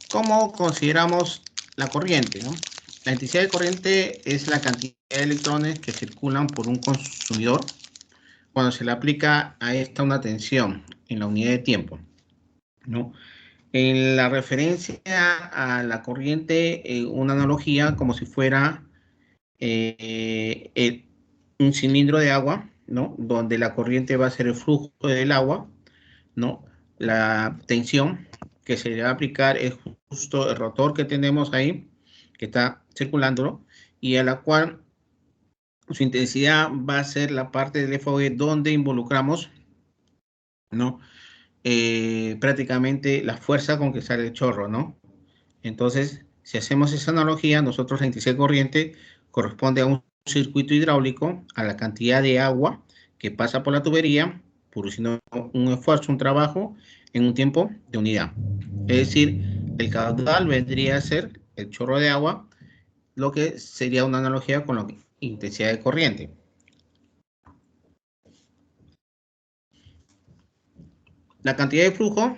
¿Cómo consideramos la corriente, ¿no? La intensidad de corriente es la cantidad de electrones que circulan por un consumidor cuando se le aplica a esta una tensión en la unidad de tiempo, ¿no? En la referencia a la corriente, una analogía como si fuera un cilindro de agua, ¿no? Donde la corriente va a ser el flujo del agua, ¿no? La tensión que se le va a aplicar es justo el rotor que tenemos ahí, que está circulando, y a la cual su intensidad va a ser la parte del FOG donde involucramos, ¿no? Prácticamente la fuerza con que sale el chorro, ¿no? Entonces, si hacemos esa analogía, nosotros la intensidad de corriente corresponde a un circuito hidráulico, a la cantidad de agua que pasa por la tubería, produciendo un esfuerzo, un trabajo, en un tiempo de unidad. Es decir, el caudal vendría a ser el chorro de agua, lo que sería una analogía con la intensidad de corriente. La cantidad de flujo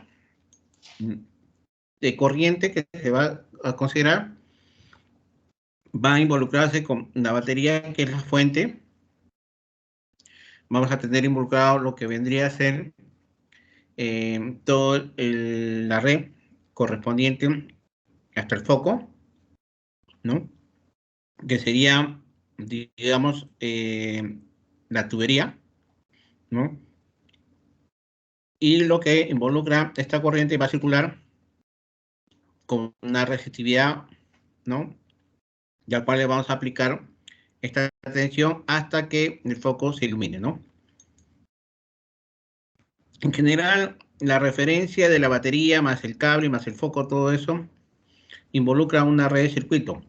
de corriente que se va a considerar va a involucrarse con la batería, que es la fuente. Vamos a tener involucrado lo que vendría a ser toda la red correspondiente hasta el foco, ¿no? Que sería, digamos, la tubería, ¿no? Y lo que involucra esta corriente va a circular con una resistividad, ¿no? Y al cual le vamos a aplicar esta tensión hasta que el foco se ilumine, ¿no? En general, la referencia de la batería más el cable más el foco, todo eso, involucra una red de circuito,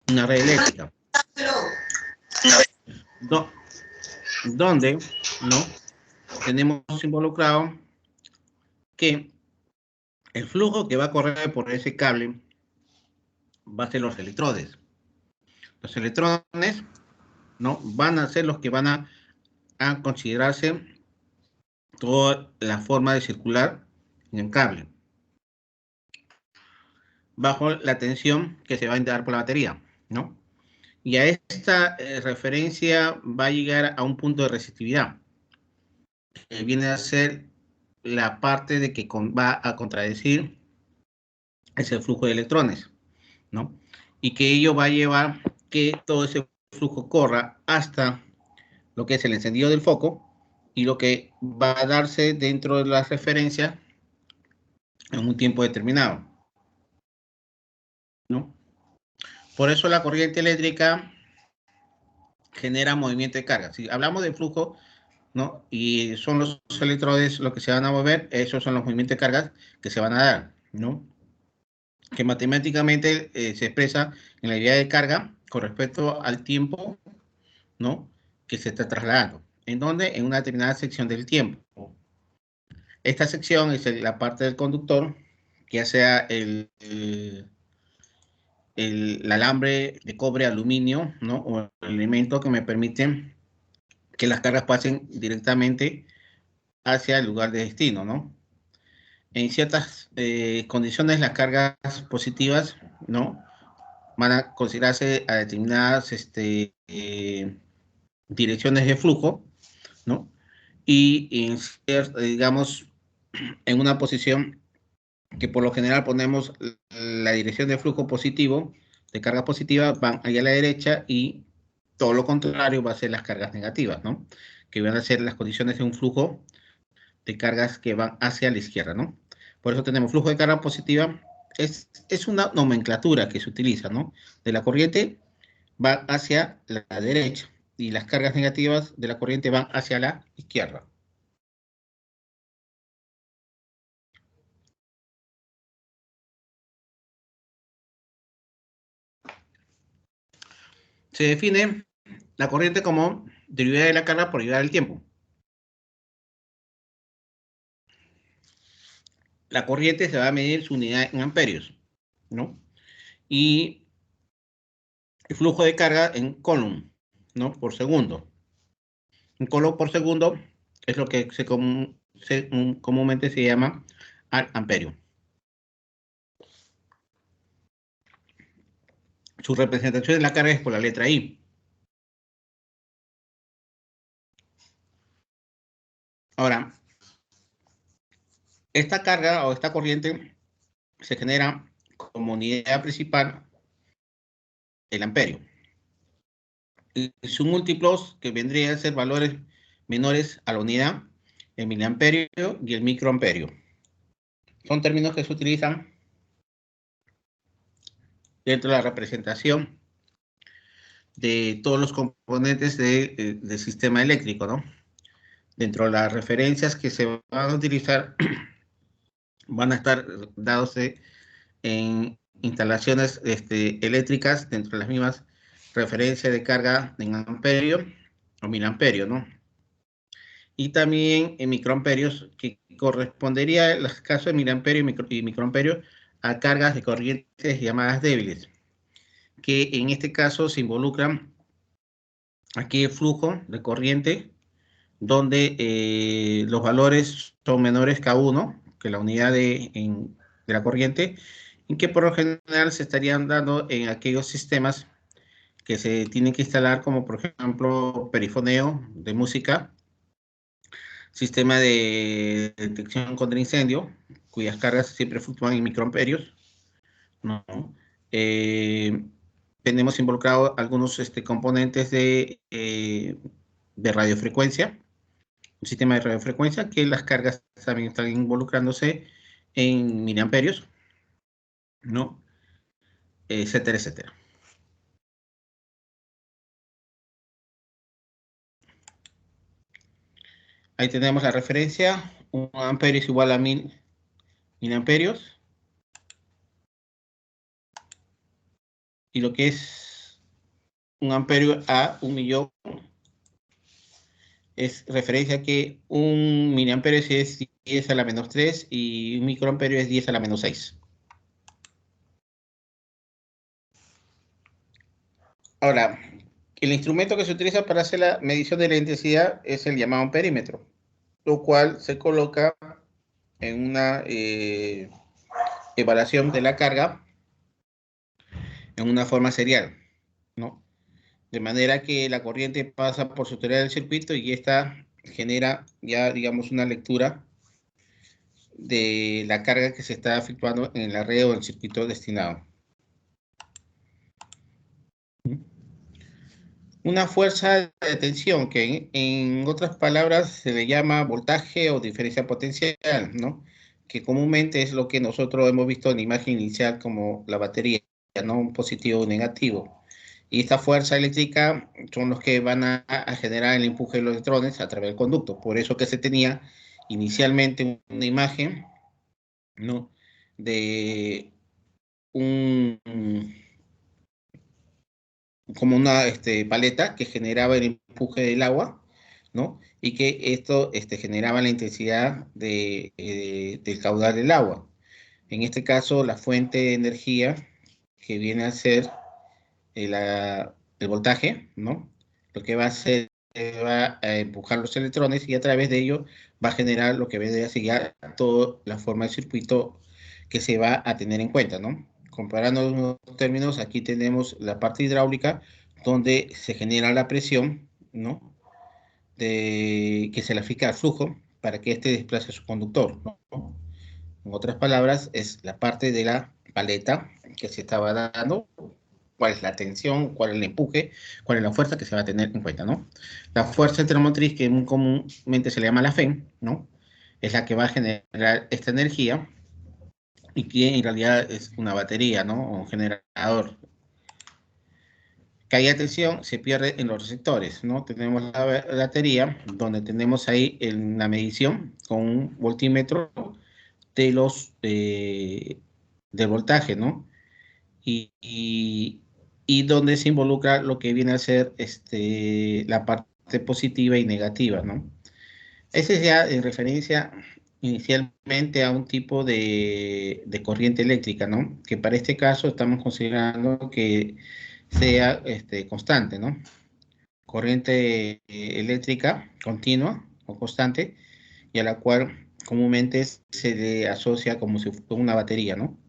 una red eléctrica, do, donde, ¿no? Tenemos involucrado que el flujo que va a correr por ese cable va a ser los electrones. Los electrones, ¿no? Van a ser los que van a considerarse toda la forma de circular en el cable, bajo la tensión que se va a dar por la batería, ¿no? Y a esta referencia va a llegar a un punto de resistividad, que viene a ser la parte de que va a contradecir ese flujo de electrones, ¿no? Y que ello va a llevar que todo ese flujo corra hasta lo que es el encendido del foco y lo que va a darse dentro de las referencias en un tiempo determinado, ¿no? Por eso la corriente eléctrica genera movimiento de carga. Si hablamos de flujo, ¿no? Y son los electrones los que se van a mover, esos son los movimientos de cargas que se van a dar, ¿no? Que matemáticamente se expresa en la idea de carga con respecto al tiempo, ¿no? Que se está trasladando. ¿En dónde? En una determinada sección del tiempo. Esta sección es la parte del conductor, ya sea el alambre de cobre, aluminio, ¿no? O el elemento que me permite que las cargas pasen directamente hacia el lugar de destino, ¿no? En ciertas condiciones, las cargas positivas, ¿no? Van a considerarse a determinadas direcciones de flujo, ¿no? Y digamos, en una posición que por lo general ponemos la dirección de flujo positivo, de carga positiva, van allá a la derecha y todo lo contrario va a ser las cargas negativas, ¿no? Que van a ser las condiciones de un flujo de cargas que van hacia la izquierda, ¿no? Por eso tenemos flujo de carga positiva, es una nomenclatura que se utiliza, ¿no? De la corriente va hacia la derecha y las cargas negativas de la corriente van hacia la izquierda. Se define la corriente como derivada de la carga por derivada del tiempo. La corriente se va a medir su unidad en amperios, ¿no? Y el flujo de carga en coulomb, ¿no? Por segundo. Un coulomb por segundo es lo que comúnmente se llama al amperio. Su representación de la carga es por la letra I. Ahora, esta carga o esta corriente se genera como unidad principal el amperio. Y sus múltiplos, que vendrían a ser valores menores a la unidad, el miliamperio y el microamperio. Son términos que se utilizan dentro de la representación de todos los componentes del sistema eléctrico, ¿no? Dentro de las referencias que se van a utilizar, van a estar dados en instalaciones eléctricas dentro de las mismas referencias de carga en amperio o miliamperio, ¿no? Y también en microamperios, que correspondería en los casos de miliamperio y microamperio a cargas de corrientes llamadas débiles, que en este caso se involucran aquí el flujo de corriente, donde los valores son menores que 1, que la unidad de la corriente, y que por lo general se estarían dando en aquellos sistemas que se tienen que instalar, como por ejemplo perifoneo de música, sistema de detección contra incendio, cuyas cargas siempre fluctúan en microamperios, ¿no? Eh, Tenemos involucrados algunos componentes de radiofrecuencia, un sistema de radiofrecuencia, que las cargas también están involucrándose en miliamperios, ¿no? Etcétera, etcétera. Ahí tenemos la referencia, 1 amperio es igual a 1000 miliamperios, y lo que es 1 amperio a 1.000.000 es referencia que 1 miliamperio es 10 a la menos 3 y 1 microamperio es 10 a la menos 6. Ahora, el instrumento que se utiliza para hacer la medición de la intensidad es el llamado amperímetro, lo cual se coloca en una evaluación de la carga en una forma serial, ¿no? De manera que la corriente pasa por su teoría del circuito y esta genera ya, digamos, una lectura de la carga que se está efectuando en la red o el circuito destinado. Una fuerza de tensión que en otras palabras se le llama voltaje o diferencia potencial, ¿no? Que comúnmente es lo que nosotros hemos visto en la imagen inicial como la batería, ¿no? Un positivo o negativo. Y esta fuerza eléctrica son los que van a generar el empuje de los electrones a través del conducto. Por eso que se tenía inicialmente una imagen, ¿no? De un como una paleta que generaba el empuje del agua, ¿no? Y que esto generaba la intensidad del caudal del agua. En este caso, la fuente de energía que viene a ser el voltaje, ¿no? Lo que va a hacer va a empujar los electrones y a través de ello va a generar lo que vendría a ser ya toda la forma de circuito que se va a tener en cuenta, ¿no? Comparando los términos, aquí tenemos la parte hidráulica donde se genera la presión, ¿no? Que se le aplica al flujo para que éste desplace a su conductor, ¿no? En otras palabras, es la parte de la paleta que se estaba dando, cuál es la tensión, cuál es el empuje, cuál es la fuerza que se va a tener en cuenta, ¿no? La fuerza intermotriz, que muy comúnmente se le llama la FEM, ¿no? Es la que va a generar esta energía y que en realidad es una batería, ¿no? O un generador. Caída de tensión se pierde en los receptores, ¿no? Tenemos la batería, donde tenemos ahí la medición con un voltímetro de del voltaje, ¿no? Y donde se involucra lo que viene a ser la parte positiva y negativa, ¿no? Ese es ya en referencia inicialmente a un tipo de corriente eléctrica, ¿no? Que para este caso estamos considerando que sea constante, ¿no? Corriente eléctrica continua o constante, y a la cual comúnmente se le asocia como si fuera una batería, ¿no?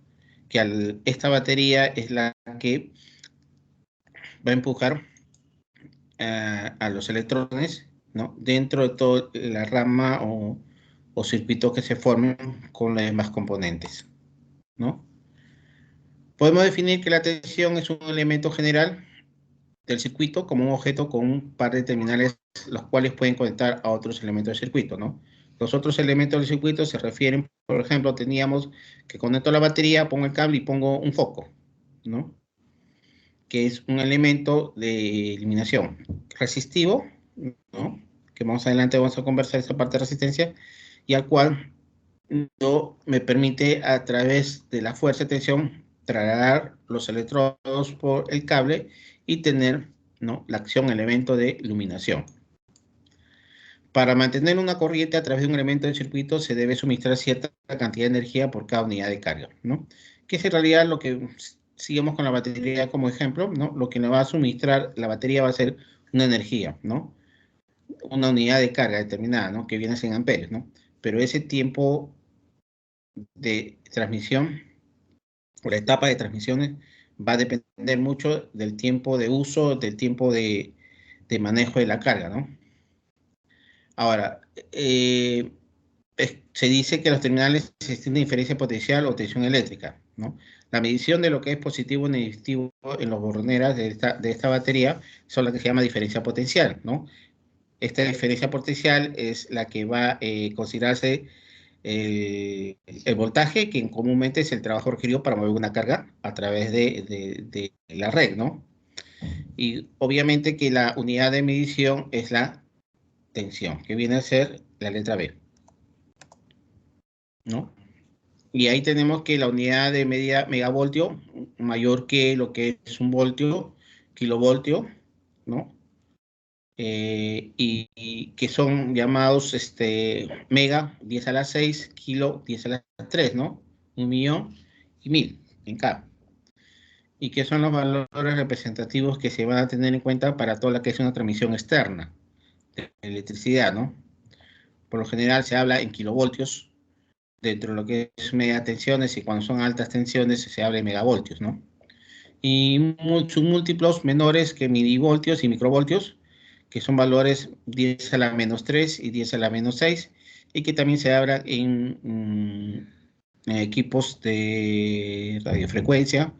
Que esta batería es la que va a empujar a los electrones, ¿no? Dentro de toda la rama o circuito que se formen con los demás componentes, ¿no? Podemos definir que la tensión es un elemento general del circuito como un objeto con un par de terminales los cuales pueden conectar a otros elementos del circuito, ¿no? Los otros elementos del circuito se refieren, por ejemplo, teníamos que conecto la batería, pongo el cable y pongo un foco, ¿no? Que es un elemento de eliminación resistivo, ¿no? Que más adelante vamos a conversar esa parte de resistencia, y al cual no me permite a través de la fuerza de tensión trasladar los electrodos por el cable y tener, ¿no?, la acción elemento de iluminación. Para mantener una corriente a través de un elemento del circuito se debe suministrar cierta cantidad de energía por cada unidad de carga, ¿no? Que es en realidad lo que sigamos con la batería como ejemplo, ¿no? Lo que nos va a suministrar la batería va a ser una energía, ¿no? Una unidad de carga determinada, ¿no? Que viene a 100 amperios, ¿no? Pero ese tiempo de transmisión, o la etapa de transmisiones, va a depender mucho del tiempo de uso, del tiempo de manejo de la carga, ¿no? Ahora, se dice que los terminales existen diferencia potencial o tensión eléctrica, ¿no? La medición de lo que es positivo o negativo en los borroneras de esta batería son las que se llama diferencia potencial, ¿no? Esta diferencia potencial es la que va a considerarse el voltaje, que comúnmente es el trabajo requerido para mover una carga a través de la red, ¿no? Y obviamente que la unidad de medición es la tensión, que viene a ser la letra B, ¿no? Y ahí tenemos que la unidad de medida megavoltio, mayor que lo que es un voltio, kilovoltio, ¿no? Y que son llamados mega 10 a la 6, kilo 10 a la 3, ¿no? 1.000.000 y 1.000 en K. Y que son los valores representativos que se van a tener en cuenta para toda la que es una transmisión externa de electricidad, ¿no? Por lo general se habla en kilovoltios dentro de lo que es media tensiones, y cuando son altas tensiones se habla de megavoltios, ¿no? Y sus múltiplos menores que milivoltios y microvoltios, que son valores 10 a la menos 3 y 10 a la menos 6, y que también se habla en equipos de radiofrecuencia,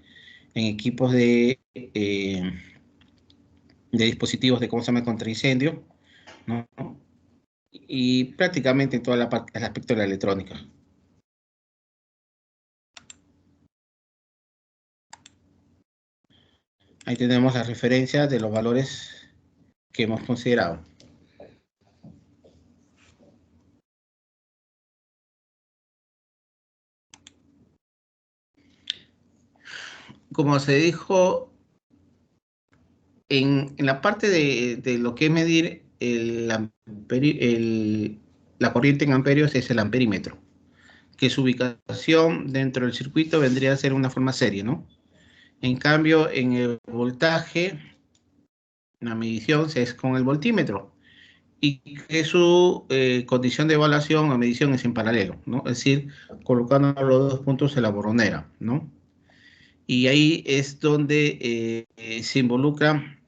en equipos de dispositivos de, ¿cómo se llama?, contra incendio, ¿no? Y prácticamente en toda la parte, el aspecto de la electrónica. Ahí tenemos las referencias de los valores que hemos considerado. Como se dijo, en la parte de lo que es medir la corriente en amperios es el amperímetro, que su ubicación dentro del circuito vendría a ser una forma serie, ¿no? En cambio, en el voltaje, la medición es con el voltímetro, y que su condición de evaluación o medición es en paralelo, ¿no? Es decir, colocando los dos puntos en la borronera, ¿no? Y ahí es donde se involucran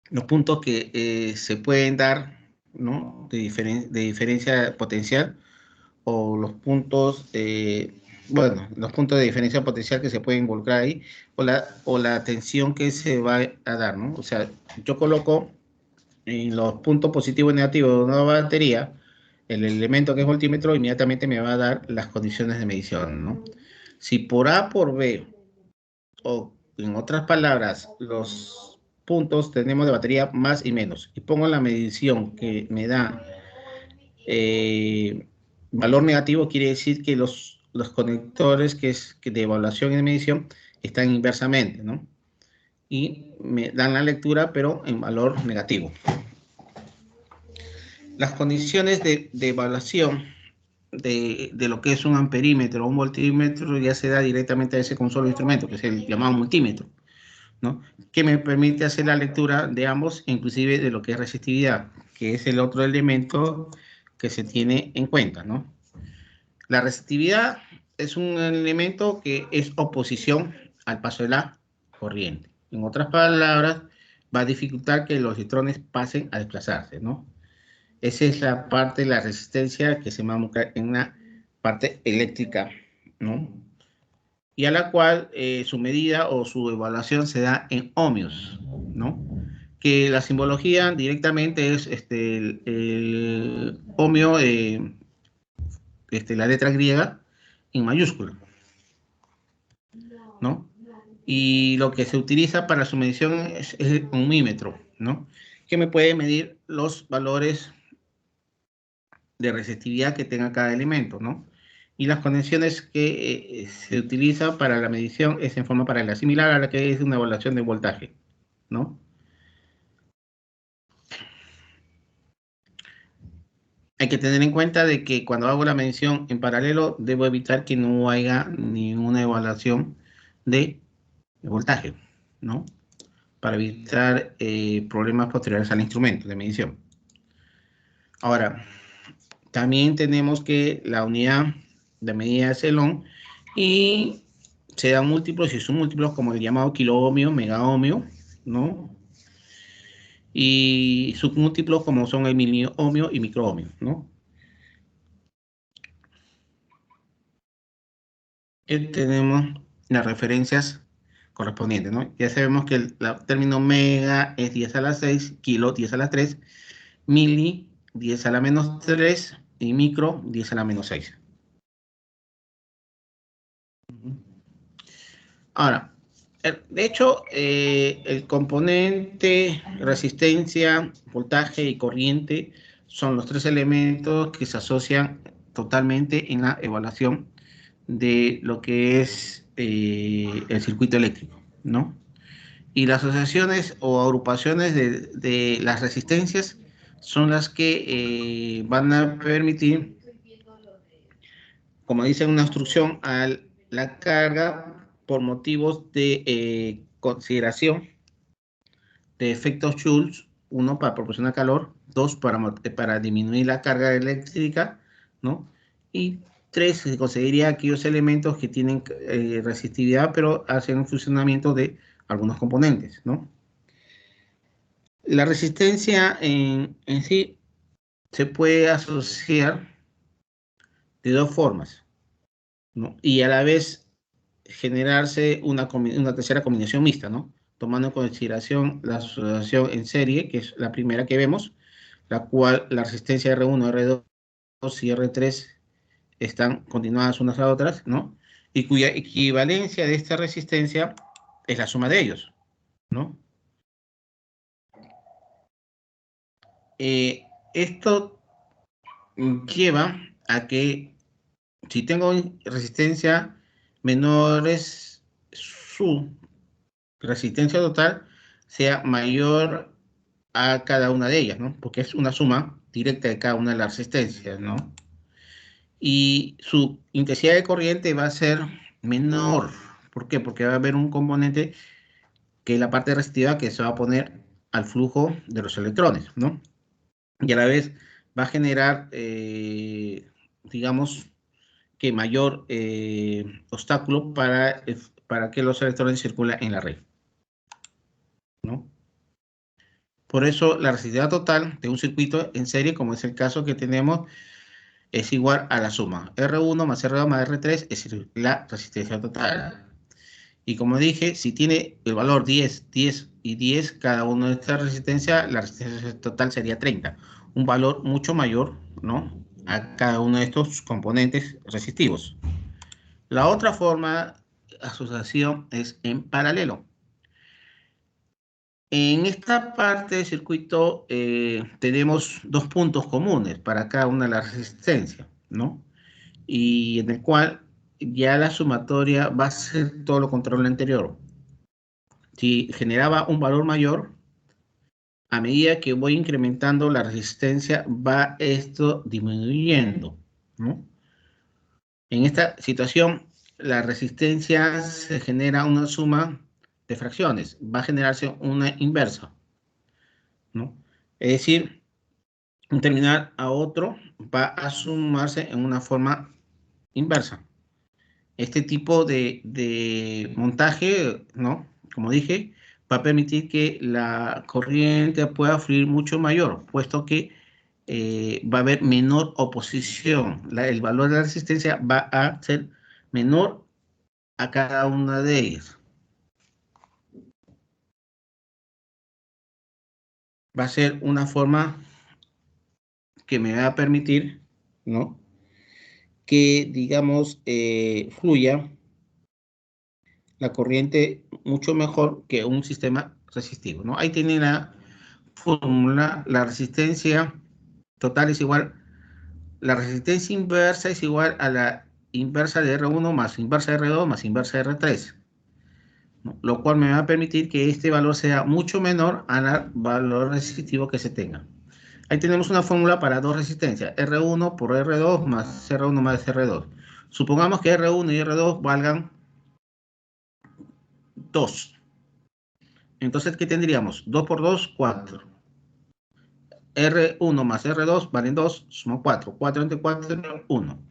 los puntos que se pueden dar, ¿no?, de diferencia potencial, o los puntos, bueno, los puntos de diferencia potencial que se pueden involucrar ahí, o la tensión que se va a dar, ¿no? O sea, yo coloco en los puntos positivos y negativos de una batería el elemento que es voltímetro, inmediatamente me va a dar las condiciones de medición, ¿no? Si por A por B, o en otras palabras, los puntos tenemos de batería más y menos, y pongo la medición que me da valor negativo, quiere decir que los conectores que de evaluación y de medición están inversamente, ¿no? Y me dan la lectura, pero en valor negativo. Las condiciones de evaluación de lo que es un amperímetro o un voltímetro ya se da directamente a ese con un solo instrumento, que es el llamado multímetro, ¿no? Que me permite hacer la lectura de ambos, inclusive de lo que es resistividad, que es el otro elemento que se tiene en cuenta, ¿no? La resistividad es un elemento que es oposición al paso de la corriente. En otras palabras, va a dificultar que los electrones pasen a desplazarse, ¿no? Esa es la parte de la resistencia que se va a buscar en la parte eléctrica, ¿no? Y a la cual su medida o su evaluación se da en ohmios, ¿no? Que la simbología directamente es el ohmio, la letra griega en mayúscula, ¿no? Y lo que se utiliza para su medición es el ohmímetro, ¿no? Que me puede medir los valores de resistividad que tenga cada elemento, ¿no? Y las conexiones que se utiliza para la medición es en forma paralela, similar a la que es una evaluación de voltaje, ¿no? Hay que tener en cuenta de que cuando hago la medición en paralelo, debo evitar que no haya ninguna evaluación de voltaje, ¿no? Para evitar problemas posteriores al instrumento de medición. Ahora, también tenemos que la unidad de medida es el ohm y se dan múltiplos y submúltiplos como el llamado kiloohmio, megaohmio, ¿no? Y submúltiplos como son el miliohmio y microohmio, ¿no? Tenemos las referencias correspondientes, ¿no? Ya sabemos que el término mega es 10 a la 6, kilo 10 a la 3, mili 10 a la menos 3 y micro 10 a la menos 6. Ahora, de hecho, el componente resistencia, voltaje y corriente son los tres elementos que se asocian totalmente en la evaluación de lo que es el circuito eléctrico, ¿no? Y las asociaciones o agrupaciones de las resistencias son las que van a permitir, como dice una instrucción, a la carga por motivos de consideración de efectos Joule, uno para proporcionar calor, dos para disminuir la carga eléctrica, ¿no? Y tres, se consideraría aquellos elementos que tienen resistividad, pero hacen un funcionamiento de algunos componentes, ¿no? La resistencia en sí se puede asociar de dos formas, ¿no? Y a la vez generarse una tercera combinación mixta, ¿no? Tomando en consideración la asociación en serie, que es la primera que vemos, la cual la resistencia R1, R2 y R3 están continuadas unas a otras, ¿no? Y cuya equivalencia de esta resistencia es la suma de ellos, ¿no? Esto lleva a que si tengo resistencia menores, su resistencia total sea mayor a cada una de ellas, ¿no? Porque es una suma directa de cada una de las resistencias, ¿no? Y su intensidad de corriente va a ser menor. ¿Por qué? Porque va a haber un componente que es la parte resistiva que se va a poner al flujo de los electrones, ¿no? Y a la vez va a generar, digamos, que mayor obstáculo para que los electrones circulen en la red, ¿no? Por eso la resistividad total de un circuito en serie, como es el caso que tenemos, es igual a la suma R1 más R2 más R3, es decir, la resistencia total. Y como dije, si tiene el valor 10, 10 y 10, cada una de estas resistencias, la resistencia total sería 30. Un valor mucho mayor, ¿no? A cada uno de estos componentes resistivos. La otra forma de asociación es en paralelo. En esta parte del circuito tenemos dos puntos comunes para cada una de las resistencias, ¿no? Y en el cual ya la sumatoria va a ser todo lo contrario a lo anterior. Si generaba un valor mayor, a medida que voy incrementando la resistencia, va esto disminuyendo, ¿no? En esta situación, la resistencia se genera una suma de fracciones, va a generarse una inversa, ¿no? Es decir, un terminal a otro va a sumarse en una forma inversa. Este tipo de montaje, ¿no? Como dije, va a permitir que la corriente pueda fluir mucho mayor, puesto que va a haber menor oposición. El valor de la resistencia va a ser menor a cada una de ellas. Va a ser una forma que me va a permitir, ¿no?, que, digamos, fluya la corriente mucho mejor que un sistema resistivo, ¿no? Ahí tiene la fórmula. La resistencia total es igual, la resistencia inversa es igual a la inversa de R1 más inversa de R2 más inversa de R3, ¿no? Lo cual me va a permitir que este valor sea mucho menor al valor resistivo que se tenga. Ahí tenemos una fórmula para dos resistencias, R1 por R2 más R1 más R2. Supongamos que R1 y R2 valgan 2. Entonces, ¿qué tendríamos? 2 por 2, 4. R1 más R2 valen 2, suman 4. 4 entre 4, 1.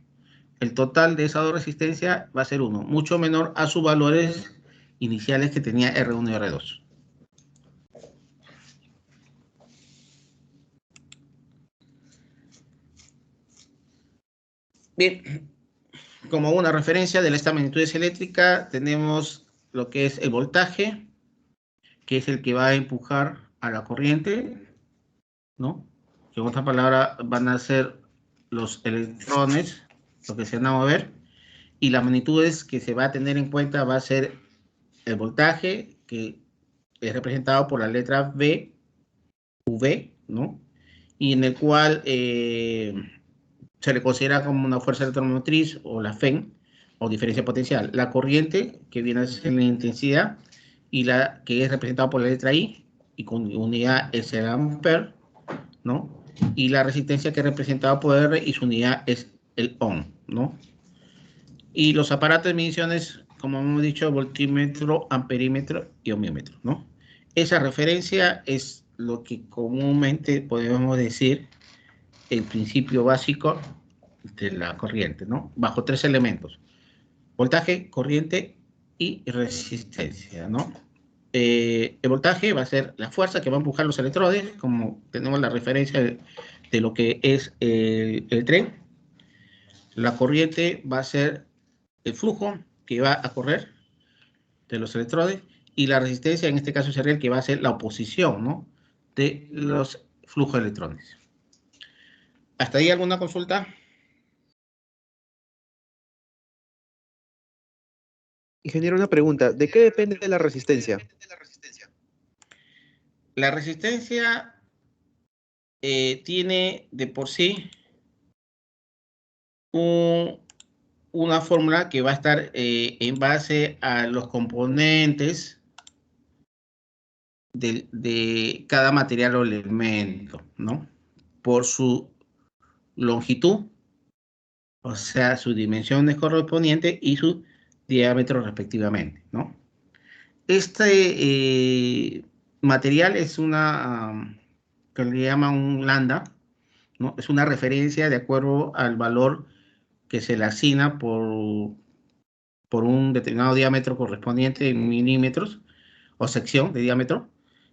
El total de esas dos resistencias va a ser 1, mucho menor a sus valores iniciales que tenía R1 y R2. Bien, como una referencia de esta magnitudes eléctrica, tenemos lo que es el voltaje, que es el que va a empujar a la corriente, ¿no? Que en otras palabras van a ser los electrones, lo que se van a mover, y las magnitudes que se va a tener en cuenta va a ser el voltaje, que es representado por la letra V, V, ¿no? Y en el cual se le considera como una fuerza electromotriz, o la FEN, o diferencia potencial. La corriente, que viene a ser la intensidad, y la que es representada por la letra I, y con unidad es el amper, ¿no? Y la resistencia, que es representada por R, y su unidad es el ohm, ¿no? Y los aparatos de mediciones, como hemos dicho, voltímetro, amperímetro y ohmímetro, ¿no? Esa referencia es lo que comúnmente podemos decir el principio básico de la corriente, ¿no? Bajo tres elementos: voltaje, corriente y resistencia, ¿no? El voltaje va a ser la fuerza que va a empujar los electrones, como tenemos la referencia de lo que es el tren. La corriente va a ser el flujo que va a correr de los electrones, y la resistencia en este caso sería el que va a ser la oposición, ¿no?, de los flujos de electrones. ¿Hasta ahí alguna consulta? Ingeniero, una pregunta. ¿De qué depende la resistencia? La resistencia tiene de por sí una fórmula que va a estar en base a los componentes de cada material o elemento, ¿no? Por su longitud, o sea, sus dimensiones correspondientes y su diámetro respectivamente, ¿no? Este material es una, que le llaman un lambda, ¿no? Es una referencia de acuerdo al valor que se le asigna por un determinado diámetro correspondiente en milímetros, o sección de diámetro,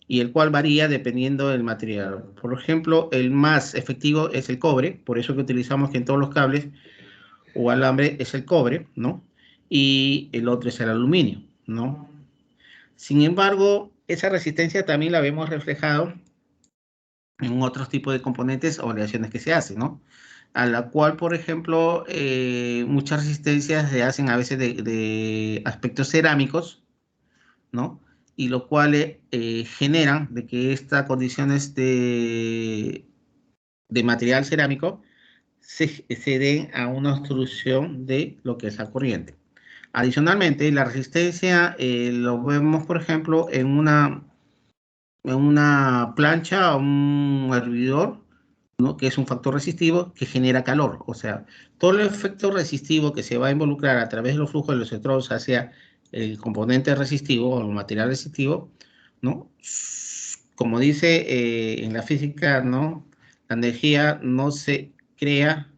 y el cual varía dependiendo del material. Por ejemplo, el más efectivo es el cobre, por eso que utilizamos que en todos los cables o alambre es el cobre, ¿no? Y el otro es el aluminio, ¿no? Sin embargo, esa resistencia también la vemos reflejado en otros tipos de componentes o aleaciones que se hacen, ¿no? A la cual, por ejemplo, muchas resistencias se hacen a veces de aspectos cerámicos, ¿no? Y lo cual generan de que estas condiciones de material cerámico se den a una obstrucción de lo que es la corriente. Adicionalmente, la resistencia lo vemos, por ejemplo, en una plancha o un hervidor, ¿no?, que es un factor resistivo que genera calor. O sea, todo el efecto resistivo que se va a involucrar a través de los flujos de los electrones hacia el componente resistivo o el material resistivo, ¿no? Como dice en la física, ¿no?, la energía no se crea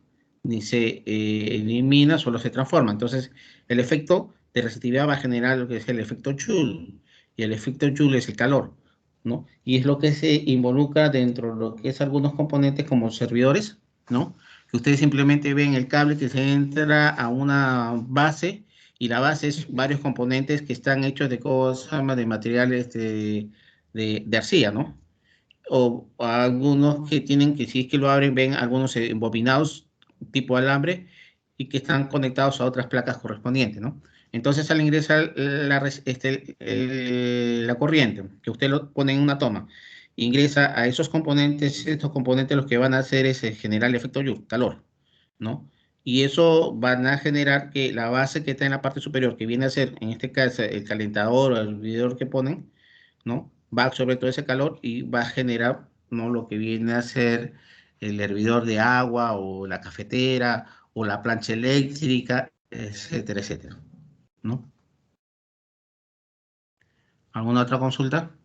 ni se elimina, solo se transforma. Entonces, el efecto de resistividad va a generar lo que es el efecto Joule. y el efecto Joule es el calor, ¿no? Y es lo que se involucra dentro de lo que es algunos componentes como servidores, ¿no? Que ustedes simplemente ven el cable que se entra a una base y la base es varios componentes que están hechos de cosas, de materiales de arcilla, ¿no? O algunos que tienen que, si es que lo abren, ven algunos embobinados tipo alambre y que están conectados a otras placas correspondientes, ¿no? Entonces, al ingresar la corriente, que usted lo pone en una toma, ingresa a esos componentes, estos componentes lo que van a hacer es generar el efecto Joule, calor, ¿no? Y eso van a generar que la base que está en la parte superior, que viene a ser, en este caso, el calentador o el hervidor que ponen, ¿no? Va a absorber todo ese calor y va a generar, ¿no? Lo que viene a ser el hervidor de agua o la cafetera o la plancha eléctrica, etcétera, etcétera, ¿no? ¿Alguna otra consulta?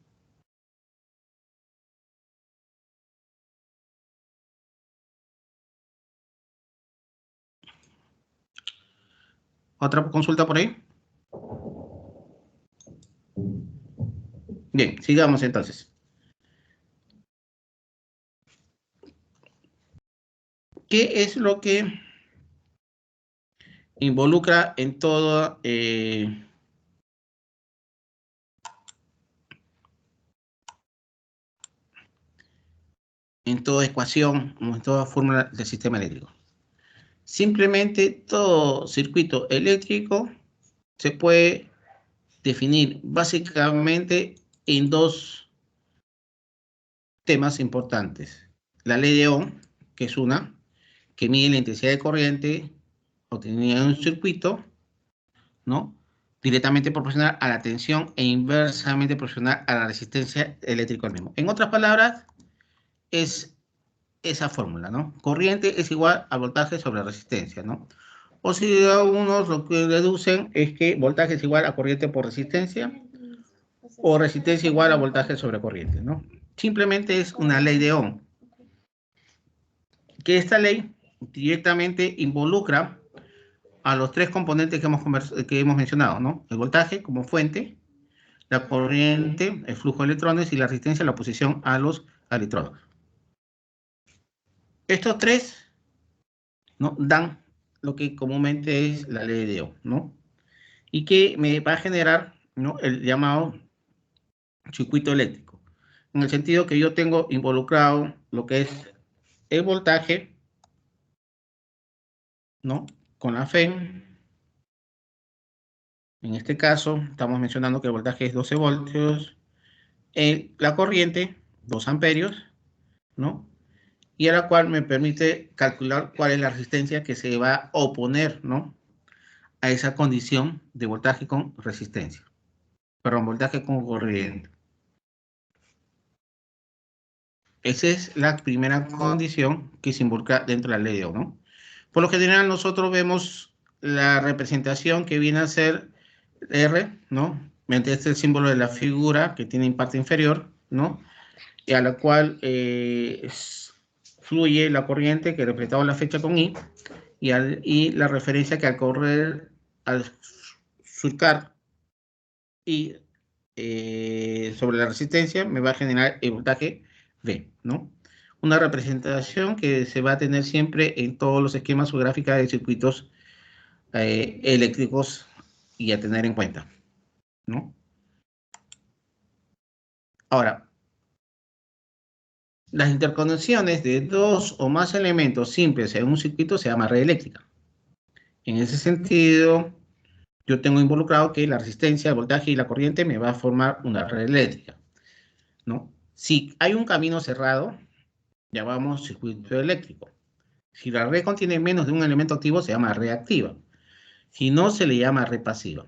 ¿Otra consulta por ahí? Bien, sigamos entonces. ¿Qué es lo que involucra en toda ecuación o en toda fórmula del sistema eléctrico? Simplemente todo circuito eléctrico se puede definir básicamente en dos temas importantes. La ley de Ohm, que es una, que mide la intensidad de corriente obtenida en un circuito, ¿no? Directamente proporcional a la tensión e inversamente proporcional a la resistencia eléctrica al mismo. En otras palabras, es esa fórmula, ¿no? Corriente es igual a voltaje sobre resistencia, ¿no? O si algunos lo que deducen es que voltaje es igual a corriente por resistencia o resistencia igual a voltaje sobre corriente, ¿no? Simplemente es una ley de Ohm. Que esta ley directamente involucra a los tres componentes que hemos mencionado, ¿no? El voltaje como fuente, la corriente, el flujo de electrones y la resistencia, la oposición a los electrodos. Estos tres, ¿no? Dan lo que comúnmente es la ley de Ohm, ¿no? Y que me va a generar, ¿no? El llamado circuito eléctrico, en el sentido que yo tengo involucrado lo que es el voltaje, ¿no? Con la FEM. En este caso, estamos mencionando que el voltaje es 12 voltios, la corriente, 2 amperios, ¿no? Y a la cual me permite calcular cuál es la resistencia que se va a oponer, ¿no? A esa condición de voltaje con resistencia. Perdón, voltaje con corriente. Esa es la primera condición que se involucra dentro de la ley de Ohm, ¿no? Por lo general, nosotros vemos la representación que viene a ser R, ¿no? Mediante este símbolo de la figura que tiene parte inferior, ¿no? Y a la cual fluye la corriente que representaba la fecha con I y la referencia que al correr, al surcar y sobre la resistencia me va a generar el voltaje V, ¿no? Una representación que se va a tener siempre en todos los esquemas o gráficas de circuitos eléctricos y a tener en cuenta, ¿no? Ahora, las interconexiones de dos o más elementos simples en un circuito se llama red eléctrica. En ese sentido, yo tengo involucrado que la resistencia, el voltaje y la corriente me va a formar una red eléctrica, ¿no? Si hay un camino cerrado, llamamos circuito eléctrico. Si la red contiene menos de un elemento activo, se llama reactiva. Si no, se le llama red pasiva.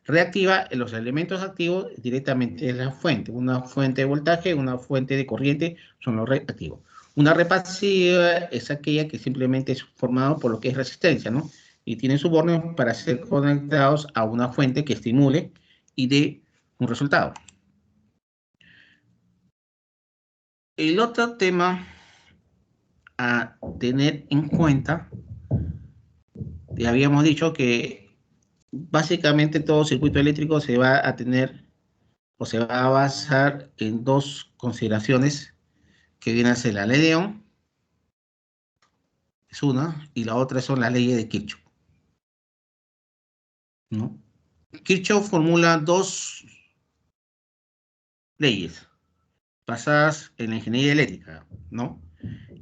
Reactiva los elementos activos directamente es la fuente. Una fuente de voltaje, una fuente de corriente son los reactivos. Una red pasiva es aquella que simplemente es formada por lo que es resistencia, ¿no? Y tiene subornes para ser conectados a una fuente que estimule y dé un resultado. El otro tema a tener en cuenta, ya habíamos dicho que básicamente todo circuito eléctrico se va a tener o se va a basar en dos consideraciones que vienen a ser la ley de Ohm, es una, y la otra son las leyes de Kirchhoff, ¿no? Kirchhoff formula dos leyes basadas en la ingeniería eléctrica, ¿no?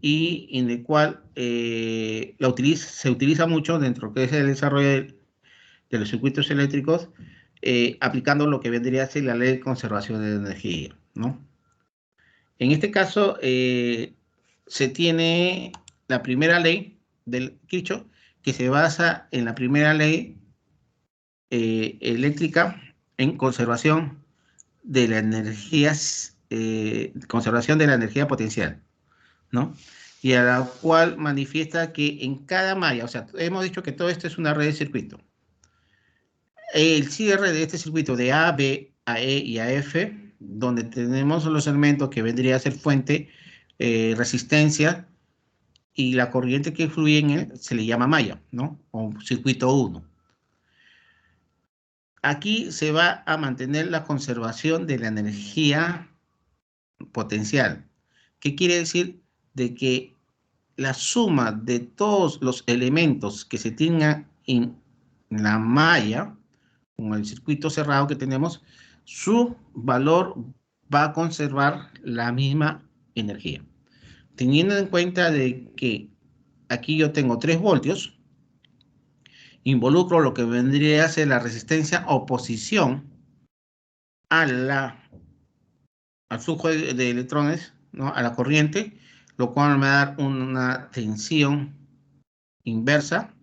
Y en el cual se utiliza mucho dentro de el desarrollo de los circuitos eléctricos, aplicando lo que vendría a ser la ley de conservación de energía, ¿no? En este caso, se tiene la primera ley del Kirchhoff, que se basa en la primera ley eléctrica en conservación de la energía potencial, ¿no? Y a la cual manifiesta que en cada malla, o sea, hemos dicho que todo esto es una red de circuito. El cierre de este circuito de A, B, a E y a F, donde tenemos los elementos que vendría a ser fuente, resistencia, y la corriente que fluye en él se le llama malla, ¿no? O circuito 1. Aquí se va a mantener la conservación de la energía potencial. ¿Qué quiere decir? De que la suma de todos los elementos que se tengan en la malla, con el circuito cerrado que tenemos, su valor va a conservar la misma energía. Teniendo en cuenta de que aquí yo tengo 3 voltios, involucro lo que vendría a ser la resistencia oposición al flujo de electrones, ¿no? A la corriente, lo cual me va a dar una tensión inversa,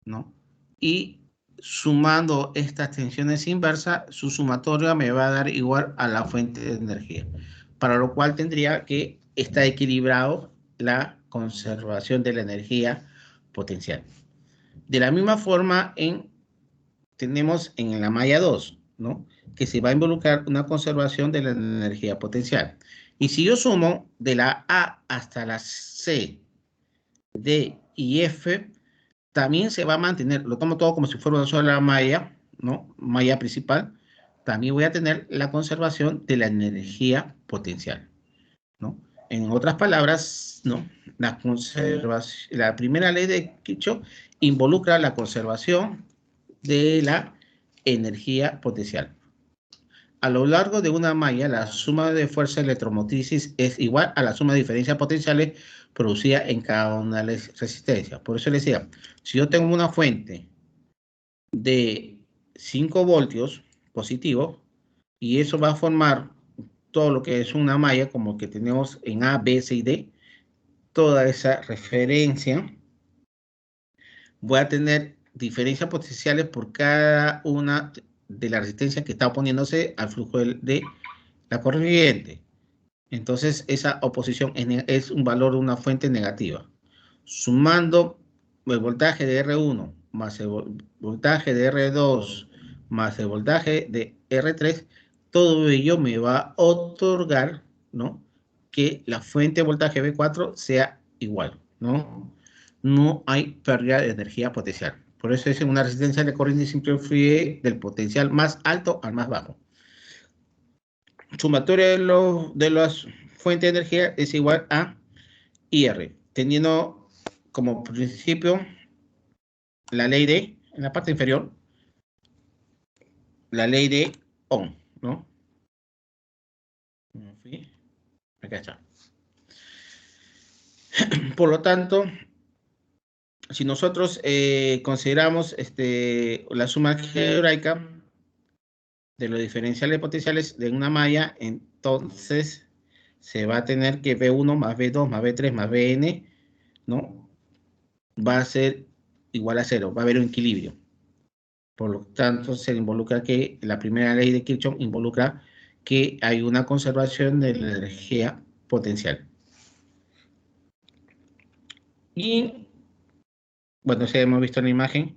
¿no? Y sumando estas tensiones inversas, su sumatoria me va a dar igual a la fuente de energía, para lo cual tendría que estar equilibrado la conservación de la energía potencial. De la misma forma, tenemos en la malla 2, ¿no? Que se va a involucrar una conservación de la energía potencial. Y si yo sumo de la A hasta la C, D y F, también se va a mantener, lo tomo todo como si fuera una sola malla, ¿no? Malla principal, también voy a tener la conservación de la energía potencial, ¿no? En otras palabras, ¿no? La primera ley de Kirchhoff involucra la conservación de la energía potencial. A lo largo de una malla, la suma de fuerza electromotrices es igual a la suma de diferencias potenciales producida en cada una de las resistencias. Por eso les decía, si yo tengo una fuente de 5 voltios positivo, y eso va a formar todo lo que es una malla, como que tenemos en A, B, C y D, toda esa referencia, voy a tener diferencias potenciales por cada una de las resistencias que está oponiéndose al flujo de la corriente. Entonces, esa oposición es un valor de una fuente negativa. Sumando el voltaje de R1 más el voltaje de R2 más el voltaje de R3, todo ello me va a otorgar, ¿no?, que la fuente de voltaje V4 sea igual, ¿no? No hay pérdida de energía potencial. Por eso es una resistencia de corriente simple fluye del potencial más alto al más bajo. Sumatoria de las fuentes de energía es igual a IR, teniendo como principio la ley de, en la parte inferior, la ley de Ohm, ¿no? ¿Sí? Acá está. Por lo tanto, si nosotros consideramos la suma algebraica de los diferenciales potenciales de una malla, entonces se va a tener que V1 más V2 más V3 más Vn, ¿no?, va a ser igual a 0, va a haber un equilibrio. Por lo tanto, se involucra que la primera ley de Kirchhoff involucra que hay una conservación de la energía potencial. Y, bueno, eso hemos visto en la imagen.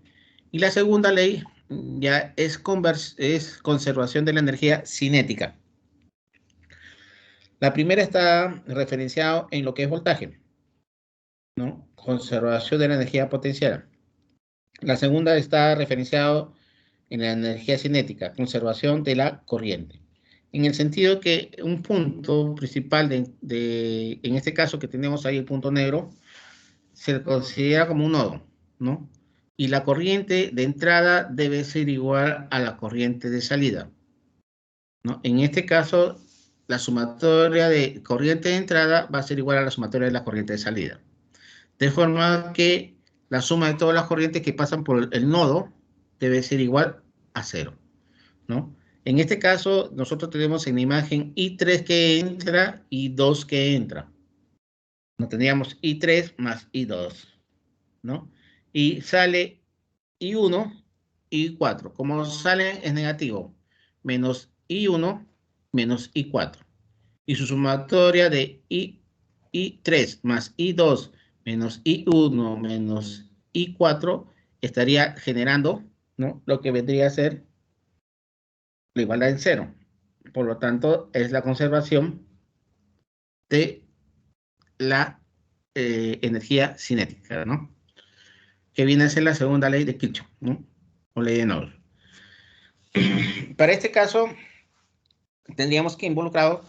Y la segunda ley ya es conservación de la energía cinética. La primera está referenciada en lo que es voltaje, ¿no? Conservación de la energía potencial. La segunda está referenciada en la energía cinética, conservación de la corriente. en el sentido que un punto principal en este caso que tenemos ahí el punto negro, se considera como un nodo, ¿no? Y la corriente de entrada debe ser igual a la corriente de salida, ¿no? En este caso, la sumatoria de corriente de entrada va a ser igual a la sumatoria de la corriente de salida. De forma que la suma de todas las corrientes que pasan por el nodo debe ser igual a cero, ¿no? En este caso, nosotros tenemos en la imagen I3 que entra y 2 que entra. No tendríamos I3 más I2, ¿no? Y sale I1 y I4. Como sale es negativo, menos I1 menos I4. Y su sumatoria de I3 más I2 menos I1 menos I4 estaría generando, ¿no?, lo que vendría a ser la igualdad en cero. Por lo tanto, es la conservación de la energía cinética, ¿no? Que viene a ser la segunda ley de Kirchhoff, ¿no? O ley de Nobel. Para este caso, tendríamos que involucrar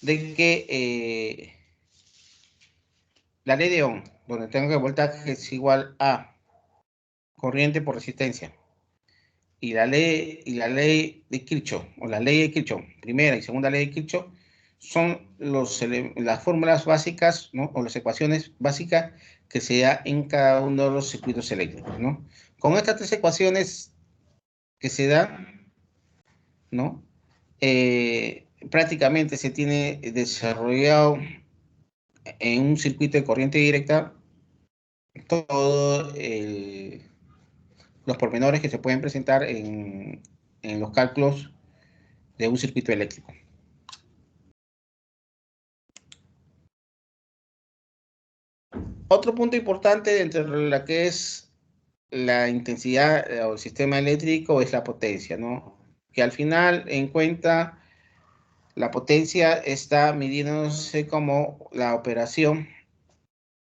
de que la ley de Ohm, donde tengo que voltaje es igual a corriente por resistencia, y la ley de Kirchhoff, o la ley de Kirchhoff, primera y segunda ley de Kirchhoff, son las fórmulas básicas, ¿no?, o las ecuaciones básicas que se da en cada uno de los circuitos eléctricos, ¿no? Con estas tres ecuaciones que se dan, ¿no?, prácticamente se tiene desarrollado en un circuito de corriente directa todos los pormenores que se pueden presentar en los cálculos de un circuito eléctrico. Otro punto importante dentro de la que es la intensidad o el sistema eléctrico es la potencia, ¿no? Que al final, en cuenta, la potencia está midiéndose como la operación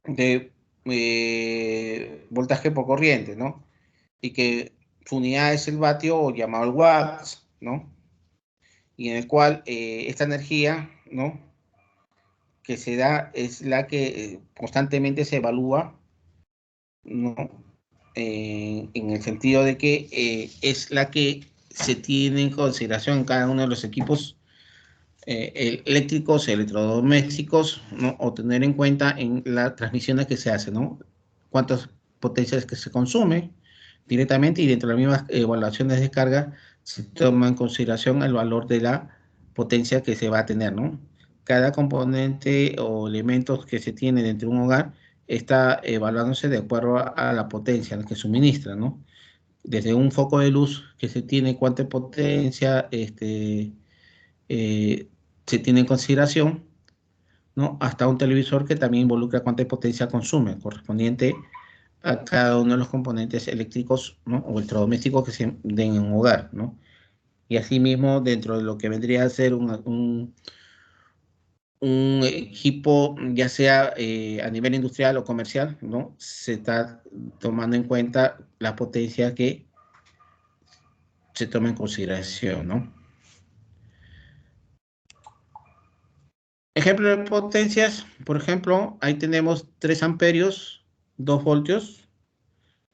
de voltaje por corriente, ¿no? Y que su unidad es el vatio, o llamado el watts, ¿no? Y en el cual esta energía, ¿no?, que se da es la que constantemente se evalúa, ¿no? En el sentido de que es la que se tiene en consideración en cada uno de los equipos eléctricos, electrodomésticos, ¿no?, o tener en cuenta en las transmisiones que se hacen, ¿no? Cuántas potencias que se consume directamente, y dentro de las mismas evaluaciones de carga se toma en consideración el valor de la potencia que se va a tener, ¿no? Cada componente o elementos que se tiene dentro de un hogar está evaluándose de acuerdo a la potencia que suministra, ¿no? Desde un foco de luz que se tiene cuánta potencia se tiene en consideración, ¿no?, hasta un televisor que también involucra cuánta potencia consume, correspondiente a cada uno de los componentes eléctricos, ¿no?, o electrodomésticos que se den en un hogar, ¿no? Y asimismo, dentro de lo que vendría a ser un equipo, ya sea a nivel industrial o comercial, ¿no?, se está tomando en cuenta la potencia que se toma en consideración, ¿no? Ejemplo de potencias, por ejemplo, ahí tenemos 3 amperios, 2 voltios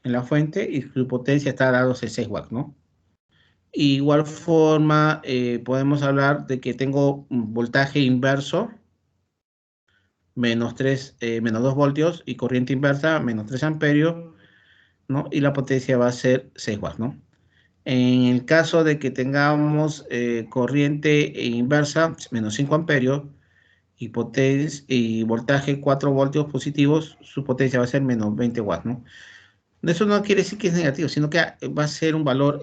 en la fuente, y su potencia está dada a 6 watts, ¿no? Igual forma, podemos hablar de que tengo un voltaje inverso, menos 2 voltios, y corriente inversa, menos 3 amperios, ¿no? Y la potencia va a ser 6 watts, ¿no? En el caso de que tengamos corriente inversa, menos 5 amperios, y voltaje 4 voltios positivos, su potencia va a ser menos 20 watts, ¿no? Eso no quiere decir que es negativo, sino que va a ser un valor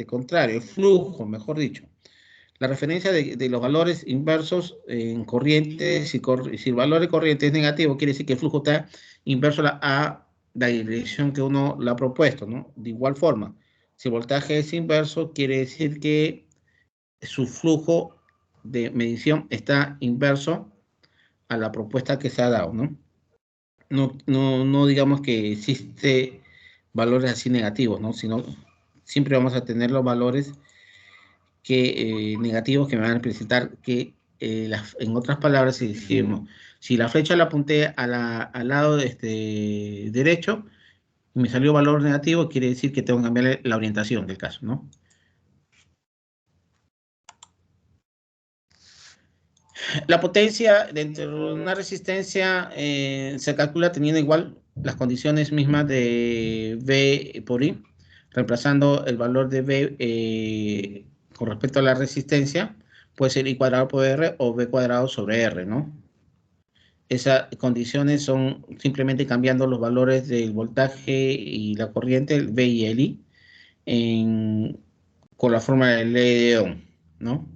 contrario, el flujo, mejor dicho. La referencia de los valores inversos en corriente, si el valor de corriente es negativo, quiere decir que el flujo está inverso a la dirección que uno le ha propuesto, ¿no? De igual forma, si el voltaje es inverso, quiere decir que su flujo de medición está inverso a la propuesta que se ha dado, ¿no? No digamos que existe valores así negativos, ¿no? Sino siempre vamos a tener los valores negativos que me van a presentar que, en otras palabras, si decimos, si la flecha la apunté al lado derecho, y me salió valor negativo, quiere decir que tengo que cambiar la orientación del caso, ¿no? La potencia dentro de una resistencia se calcula teniendo igual las condiciones mismas de V por I, reemplazando el valor de V con respecto a la resistencia, puede ser I cuadrado por R o V cuadrado sobre R, ¿no? Esas condiciones son simplemente cambiando los valores del voltaje y la corriente, el V y el I, con la fórmula de ley de Ohm, ¿no?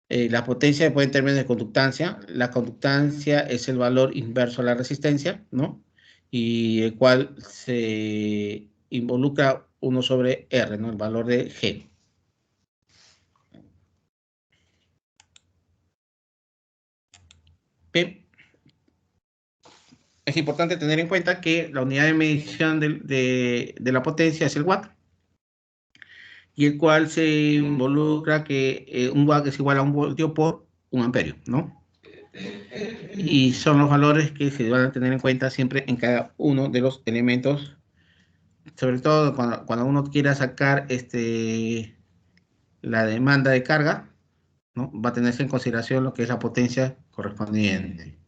La potencia puede en términos de conductancia. La conductancia es el valor inverso a la resistencia, ¿no? Y el cual se involucra 1 sobre R, ¿no? El valor de G. Bien. Es importante tener en cuenta que la unidad de medición de la potencia es el watt, y el cual se involucra que un watt es igual a un voltio por un amperio, ¿no? Y son los valores que se van a tener en cuenta siempre en cada uno de los elementos, sobre todo cuando uno quiera sacar la demanda de carga, ¿no? Va a tenerse en consideración lo que es la potencia correspondiente.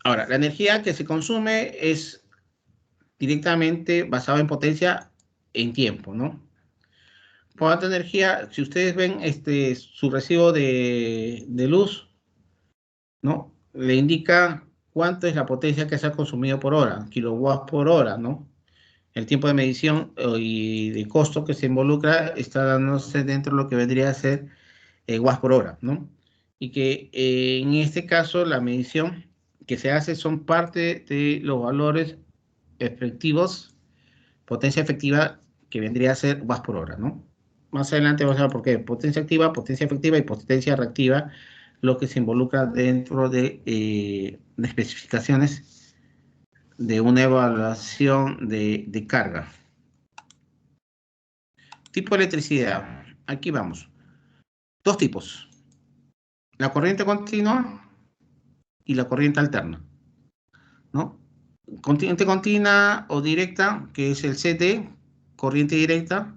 Ahora, la energía que se consume es directamente basada en potencia en tiempo, ¿no? Por alta energía, si ustedes ven su recibo de luz, ¿no? Le indica cuánto es la potencia que se ha consumido por hora, kilowatts por hora, ¿no? El tiempo de medición y de costo que se involucra está dándose dentro de lo que vendría a ser watts por hora, ¿no? Y que en este caso la medición que se hace son parte de los valores efectivos, potencia efectiva, que vendría a ser watts por hora, ¿no? Más adelante vamos a ver por qué. Potencia activa, potencia efectiva y potencia reactiva, lo que se involucra dentro de especificaciones de una evaluación de carga. Tipo de electricidad. Aquí vamos. Dos tipos. La corriente continua y la corriente alterna, ¿no? Corriente continua o directa, que es el CT, corriente directa,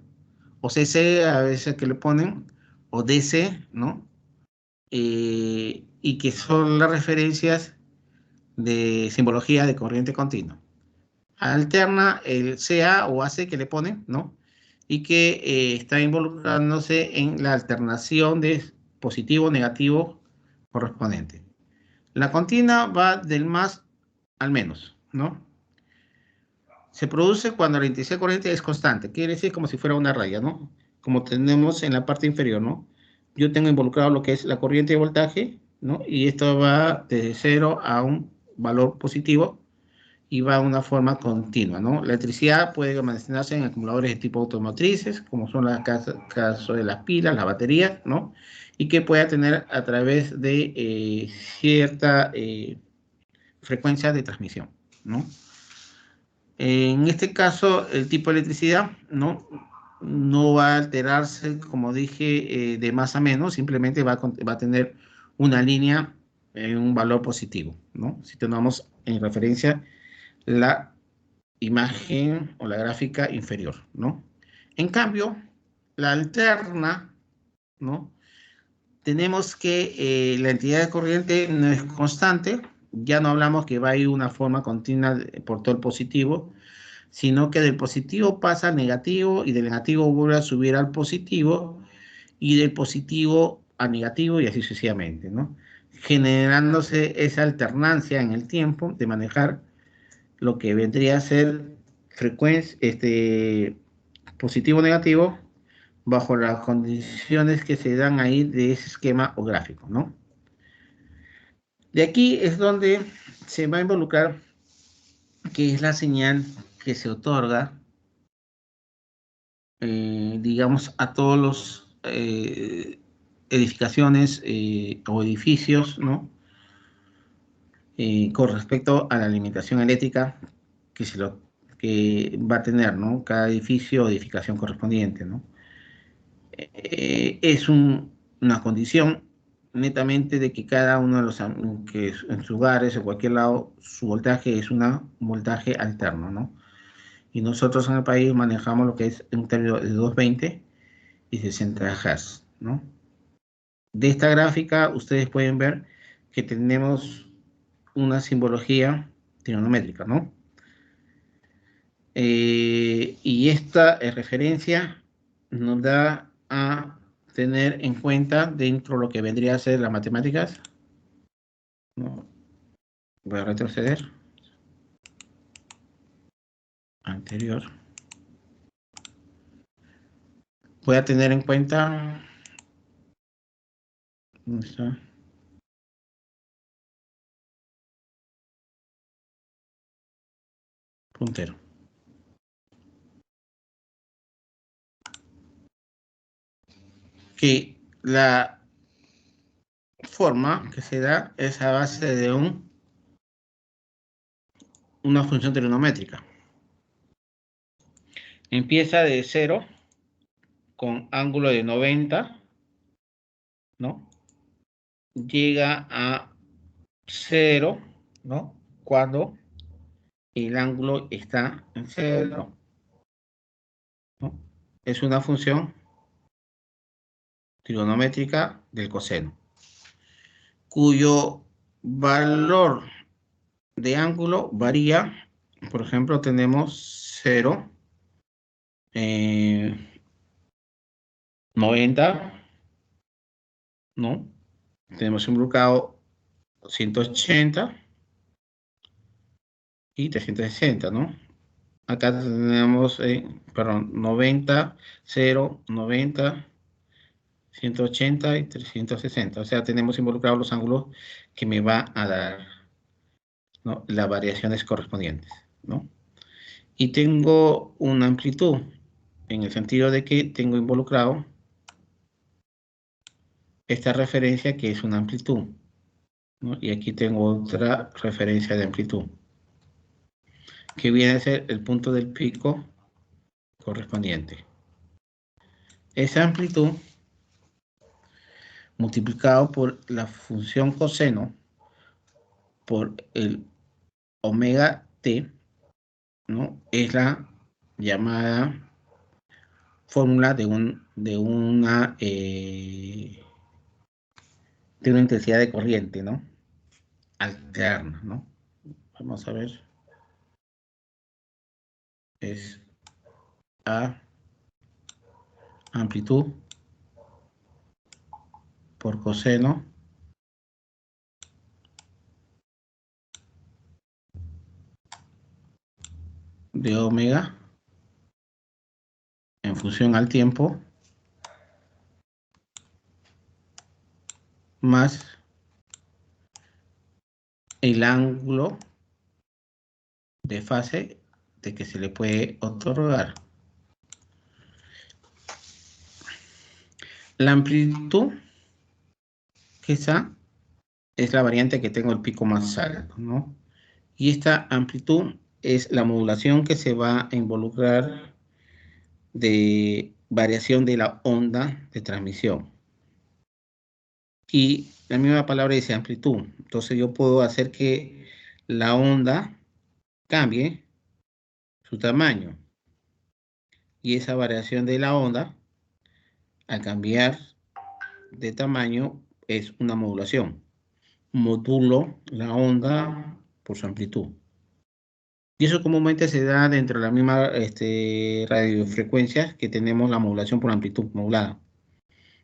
o CC a veces que le ponen, o DC, ¿no? Y que son las referencias de simbología de corriente continua. Alterna el CA o AC que le ponen, ¿no? Y que está involucrándose en la alternación de positivo o negativo correspondiente. La continua va del más al menos, ¿no? Se produce cuando la intensidad corriente es constante, quiere decir como si fuera una raya, ¿no? Como tenemos en la parte inferior, ¿no? Yo tengo involucrado lo que es la corriente de voltaje, ¿no? Y esto va desde 0 a un valor positivo y va de una forma continua, ¿no? La electricidad puede almacenarse en acumuladores de tipo automotrices, como son los casos de las pilas, las baterías, ¿no? Y que pueda tener a través de cierta frecuencia de transmisión, ¿no? En este caso, el tipo de electricidad no va a alterarse, como dije, de más a menos, simplemente va a tener una línea en un valor positivo, ¿no? Si tomamos en referencia la imagen o la gráfica inferior, ¿no? En cambio, la alterna, ¿no? Tenemos que la entidad de corriente no es constante, ya no hablamos que va a ir una forma continua por todo el positivo, sino que del positivo pasa al negativo y del negativo vuelve a subir al positivo y del positivo a negativo y así sucesivamente, ¿no? Generándose esa alternancia en el tiempo de manejar lo que vendría a ser frecuencia, positivo-negativo bajo las condiciones que se dan ahí de ese esquema o gráfico, ¿no? De aquí es donde se va a involucrar que es la señal que se otorga, digamos, a todos los edificaciones o edificios, ¿no? Con respecto a la alimentación eléctrica que va a tener, ¿no? Cada edificio o edificación correspondiente, ¿no? Es una condición netamente de que cada uno de los que en sus hogares o cualquier lado, su voltaje es un voltaje alterno, ¿no? Y nosotros en el país manejamos lo que es un término de 220 y 60 Hz, ¿no? De esta gráfica ustedes pueden ver que tenemos una simbología trigonométrica, ¿no? Y esta referencia nos da a tener en cuenta dentro de lo que vendría a ser las matemáticas. ¿No? Voy a retroceder. Anterior. Voy a tener en cuenta. ¿Dónde está? Puntero. Que la forma que se da es a base de una función trigonométrica. Empieza de 0 con ángulo de 90, ¿no? Llega a 0, ¿no? Cuando el ángulo está en 0, ¿no? Es una función trigonométrica del coseno, cuyo valor de ángulo varía. Por ejemplo, tenemos 0, 90, ¿no? Tenemos involucrado 180 y 360, ¿no? Acá tenemos, perdón, 90, 0, 90, 180 y 360. O sea, tenemos involucrados los ángulos que me va a dar, ¿no? Las variaciones correspondientes, ¿no? Y tengo una amplitud, en el sentido de que tengo involucrado esta referencia que es una amplitud, ¿no? Y aquí tengo otra referencia de amplitud, que viene a ser el punto del pico correspondiente. Esa amplitud multiplicado por la función coseno por el omega t, ¿no? Es la llamada fórmula de una intensidad de corriente, ¿no? Alterna, ¿no? Vamos a ver. Es A amplitud por coseno de omega en función al tiempo más el ángulo de fase de que se le puede otorgar. La amplitud, que esa es la variante que tengo el pico más alto, ¿no? Y esta amplitud es la modulación que se va a involucrar de variación de la onda de transmisión. Y la misma palabra dice amplitud. Entonces yo puedo hacer que la onda cambie su tamaño. Y esa variación de la onda, al cambiar de tamaño, es una modulación. Modulo la onda por su amplitud. Y eso comúnmente se da dentro de la misma radiofrecuencia que tenemos la modulación por amplitud modulada,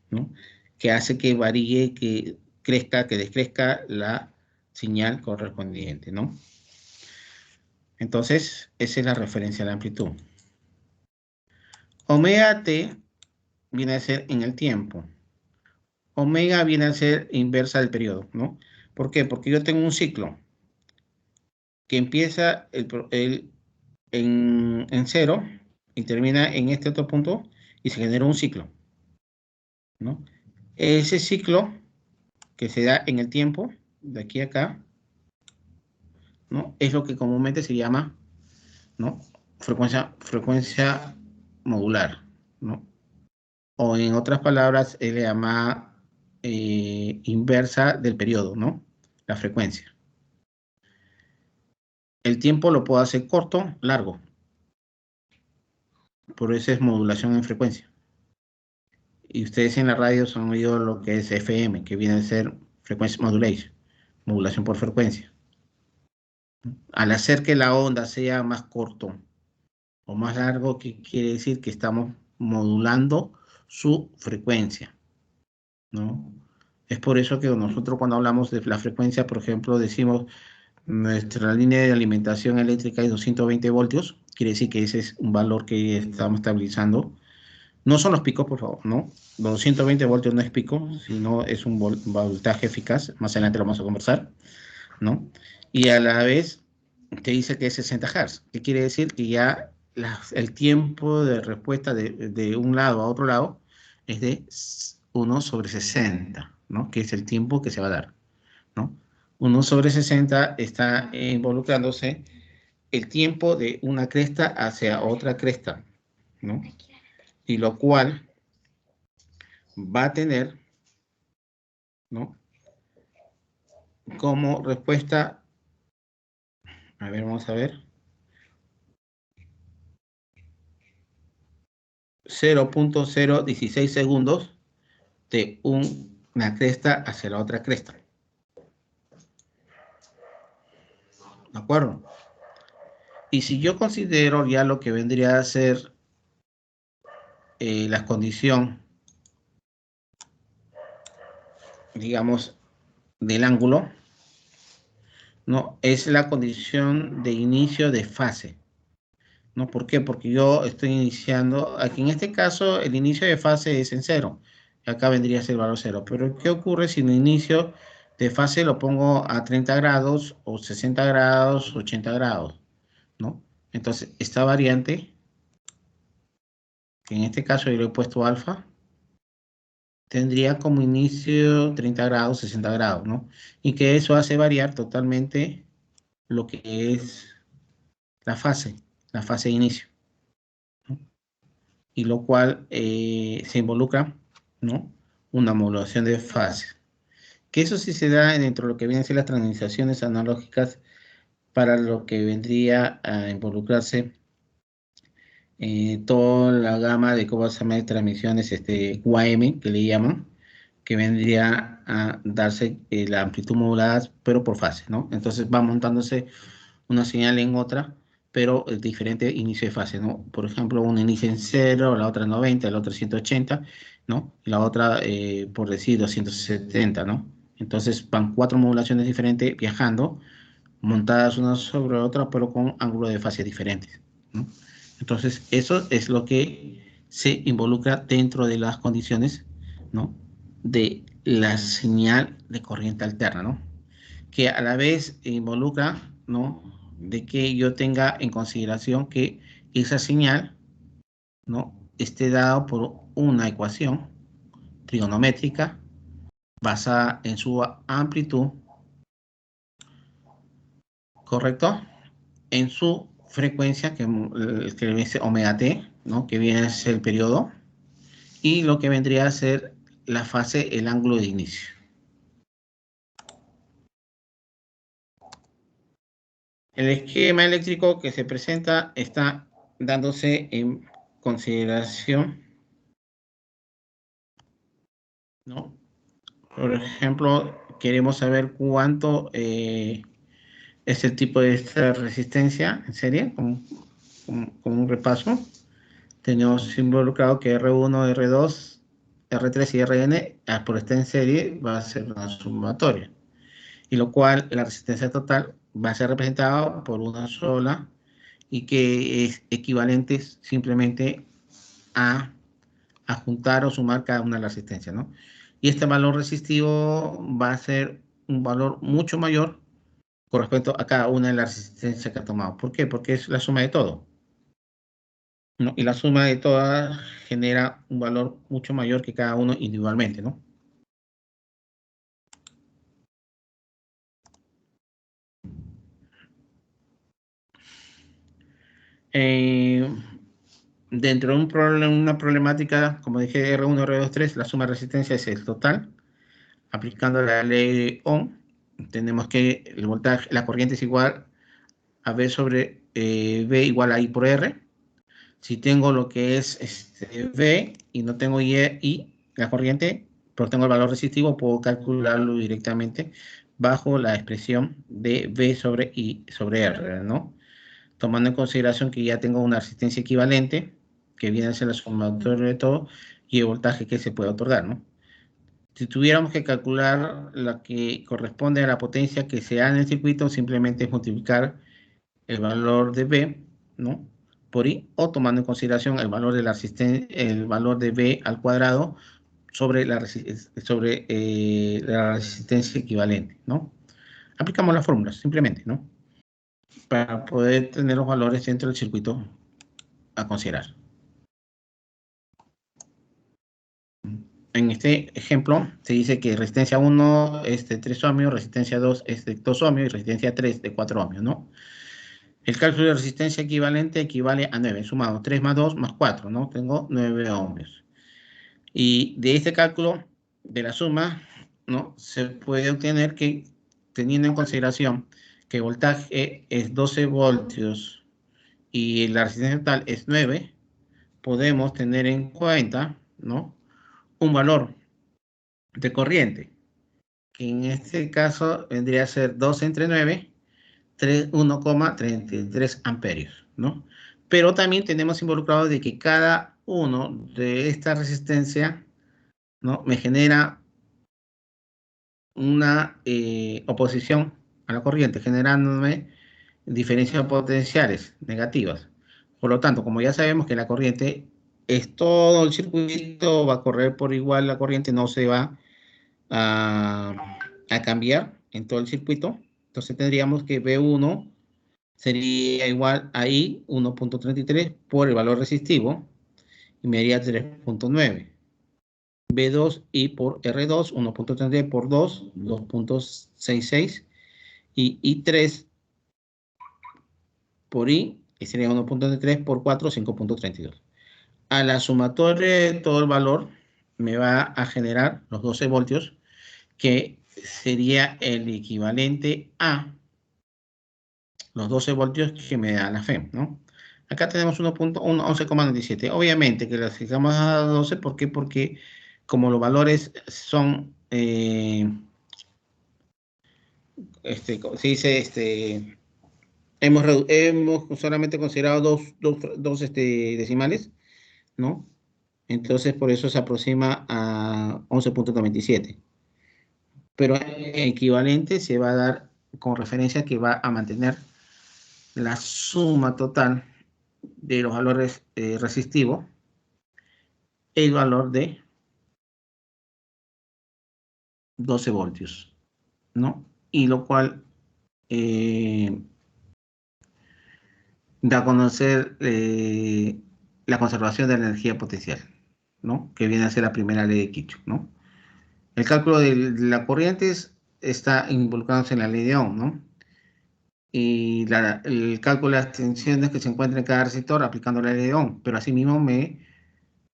¿no? Que hace que varíe, que crezca, que descrezca la señal correspondiente, ¿no? Entonces, esa es la referencia a la amplitud. Omega t viene a ser en el tiempo. Omega viene a ser inversa del periodo, ¿no? ¿Por qué? Porque yo tengo un ciclo que empieza en 0 y termina en este otro punto y se genera un ciclo, ¿no? Ese ciclo que se da en el tiempo, de aquí a acá, ¿no? Es lo que comúnmente se llama ¿no? Frecuencia modular, ¿no? O en otras palabras, él le llama inversa del periodo, ¿no? La frecuencia. El tiempo lo puedo hacer corto, largo. Por eso es modulación en frecuencia. Y ustedes en la radio han oído lo que es FM, que viene a ser frequency modulation, modulación por frecuencia. Al hacer que la onda sea más corto o más largo, ¿qué quiere decir? Que estamos modulando su frecuencia, ¿no? Es por eso que nosotros cuando hablamos de la frecuencia, por ejemplo, decimos nuestra línea de alimentación eléctrica es 220 voltios, quiere decir que ese es un valor que estamos estabilizando. No son los picos, por favor, ¿no? Los 220 voltios no es pico, sino es un voltaje eficaz. Más adelante lo vamos a conversar, ¿no? Y a la vez te dice que es 60 Hz. ¿Qué quiere decir? Que ya el tiempo de respuesta de un lado a otro lado es de 1/60, ¿no? Que es el tiempo que se va a dar, ¿no? 1/60 está involucrándose el tiempo de una cresta hacia otra cresta, ¿no? Y lo cual va a tener, ¿no? Como respuesta, a ver, vamos a ver, 0.016 segundos de una cresta hacia la otra cresta. ¿De acuerdo? Y si yo considero ya lo que vendría a ser la condición, digamos, del ángulo, ¿no? Es la condición de inicio de fase, ¿no? ¿Por qué? Porque yo estoy iniciando, aquí en este caso el inicio de fase es en cero, acá vendría a ser el valor cero, pero ¿qué ocurre si el inicio de fase lo pongo a 30 grados o 60 grados, 80 grados, ¿no? Entonces, esta variante, que en este caso yo le he puesto alfa, tendría como inicio 30 grados, 60 grados, ¿no? Y que eso hace variar totalmente lo que es la fase de inicio, ¿no? Y lo cual se involucra, ¿no? Una modulación de fase. Que eso sí se da dentro de lo que vienen a ser las transmisiones analógicas para lo que vendría a involucrarse toda la gama de cómo se llama transmisiones UAM, que le llaman, que vendría a darse la amplitud modulada, pero por fase, ¿no? Entonces va montándose una señal en otra, pero diferente inicio de fase, ¿no? Por ejemplo, una inicia en 0, la otra en 90, la otra 180, ¿no? Y la otra, por decir, 270, ¿no? Entonces van 4 modulaciones diferentes viajando, montadas una sobre otra, pero con ángulos de fase diferentes, ¿no? Entonces, eso es lo que se involucra dentro de las condiciones, ¿no? De la señal de corriente alterna, ¿no? Que a la vez involucra, ¿no? De que yo tenga en consideración que esa señal, ¿no? Esté dada por una ecuación trigonométrica basada en su amplitud, ¿correcto? En su frecuencia, que dice omega t, ¿no? Que viene a ser el periodo, y lo que vendría a ser la fase, el ángulo de inicio. El esquema eléctrico que se presenta está dándose en consideración, ¿no? Por ejemplo, queremos saber cuánto es el tipo de esta resistencia en serie, como un repaso. Tenemos involucrado que R1, R2, R3 y Rn, por estar en serie, va a ser una sumatoria. Y lo cual la resistencia total va a ser representada por una sola y que es equivalente simplemente a juntar o sumar cada una de las resistencias, ¿no? Y este valor resistivo va a ser un valor mucho mayor con respecto a cada una de las resistencias que ha tomado. ¿Por qué? Porque es la suma de todo, ¿no? Y la suma de todas genera un valor mucho mayor que cada uno individualmente, ¿no? Dentro de una problemática, como dije, R1, R2, 3, la suma de resistencia es el total. Aplicando la ley de Ohm, tenemos que el voltaje, la corriente es igual a V sobre V igual a I por R. Si tengo lo que es V y no tengo I, la corriente, pero tengo el valor resistivo, puedo calcularlo directamente bajo la expresión de V sobre I sobre R, ¿no? Tomando en consideración que ya tengo una resistencia equivalente, que viene a ser la sumatoria de todo, y el voltaje que se puede otorgar, ¿no? Si tuviéramos que calcular la que corresponde a la potencia que se da en el circuito, simplemente es multiplicar el valor de V, ¿no? Por I, o tomando en consideración el valor de la V al cuadrado sobre la resistencia equivalente, ¿no? Aplicamos las fórmulas, simplemente, ¿no? Para poder tener los valores dentro del circuito a considerar. En este ejemplo se dice que resistencia 1 es de 3 ohmios, resistencia 2 es de 2 ohmios y resistencia 3 de 4 ohmios, ¿no? El cálculo de resistencia equivalente equivale a 9, sumado 3 más 2 más 4, ¿no? Tengo 9 ohmios. Y de este cálculo de la suma, ¿no? Se puede obtener que, teniendo en consideración que el voltaje es 12 voltios y la resistencia total es 9, podemos tener en cuenta, ¿no? Un valor de corriente, que en este caso vendría a ser 2 entre 9, 1,33 amperios, ¿no? Pero también tenemos involucrado de que cada uno de esta resistencia, ¿no? Me genera una oposición a la corriente, generándome diferencias potenciales negativas. Por lo tanto, como ya sabemos que la corriente es todo el circuito, va a correr por igual la corriente, no se va a cambiar en todo el circuito. Entonces tendríamos que B1 sería igual a I 1.33 por el valor resistivo y me daría 3.9. B2 I por R2 1.33 por 2, 2.66 y I3 por I, que sería 1.33 por 4, 5.32. A la sumatoria de todo el valor me va a generar los 12 voltios, que sería el equivalente a los 12 voltios que me da la FEM, ¿no? Acá tenemos 11,97. Obviamente que lo fijamos a 12, ¿por qué? Porque como los valores son, se dice, hemos solamente considerado dos decimales, ¿no? Entonces, por eso se aproxima a 11,97. Pero equivalente se va a dar con referencia que va a mantener la suma total de los valores resistivos, el valor de 12 voltios, ¿no? Y lo cual da a conocer la conservación de la energía potencial, ¿no? Que viene a ser la primera ley de Kirchhoff, ¿no? El cálculo de la corriente está involucrándose en la ley de Ohm, ¿no? Y el cálculo de las tensiones que se encuentran en cada resistor aplicando la ley de Ohm, pero asimismo me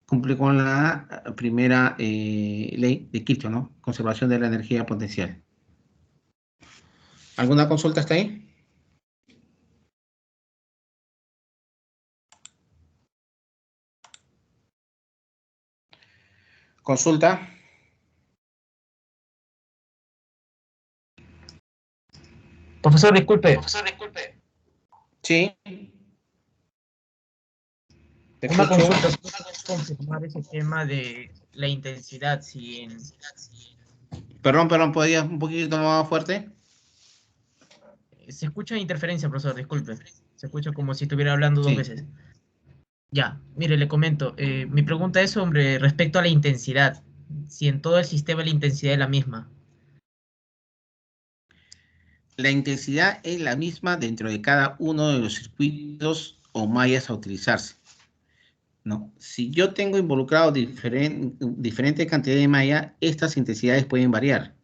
cumple con la primera ley de Kirchhoff, ¿no? Conservación de la energía potencial. ¿Alguna consulta hasta ahí? ¿Consulta? Profesor, disculpe, Sí. Te una escucho. consulta, ¿puedo confirmar ese tema de la intensidad? Perdón, ¿podrías un poquito más fuerte? Se escucha interferencia, profesor, disculpe. Se escucha como si estuviera hablando dos Sí. veces. Ya, mire, le comento. Mi pregunta es sobre respecto a la intensidad. Si en todo el sistema la intensidad es la misma. La intensidad es la misma dentro de cada uno de los circuitos o mallas a utilizarse, ¿no? Si yo tengo involucrado diferentes cantidades de mallas, estas intensidades pueden variar.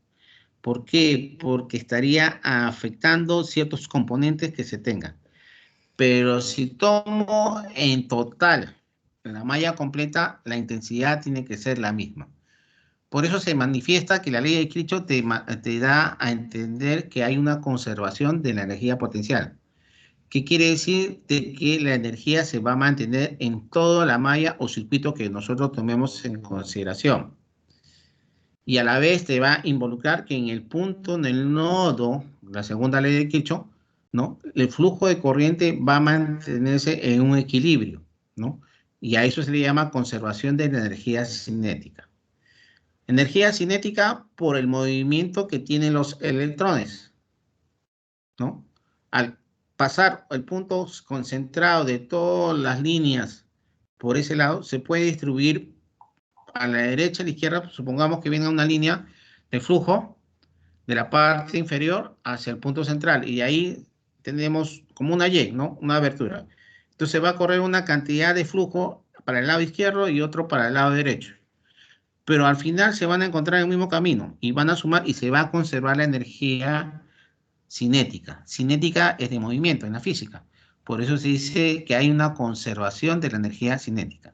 ¿Por qué? Porque estaría afectando ciertos componentes que se tengan. Pero si tomo en total la malla completa, la intensidad tiene que ser la misma. Por eso se manifiesta que la ley de Kirchhoff te da a entender que hay una conservación de la energía potencial. ¿Qué quiere decir? De que la energía se va a mantener en toda la malla o circuito que nosotros tomemos en consideración. Y a la vez te va a involucrar que en el punto, en el nodo, la segunda ley de Kirchhoff, ¿no? El flujo de corriente va a mantenerse en un equilibrio, ¿no? Y a eso se le llama conservación de la energía cinética. Energía cinética por el movimiento que tienen los electrones, ¿no? Al pasar el punto concentrado de todas las líneas por ese lado, se puede distribuir a la derecha, a la izquierda, supongamos que venga una línea de flujo de la parte inferior hacia el punto central, y ahí tenemos como una Y, ¿no? Una abertura. Entonces va a correr una cantidad de flujo para el lado izquierdo y otro para el lado derecho. Pero al final se van a encontrar en el mismo camino y van a sumar y se va a conservar la energía cinética. Cinética es de movimiento en la física. Por eso se dice que hay una conservación de la energía cinética,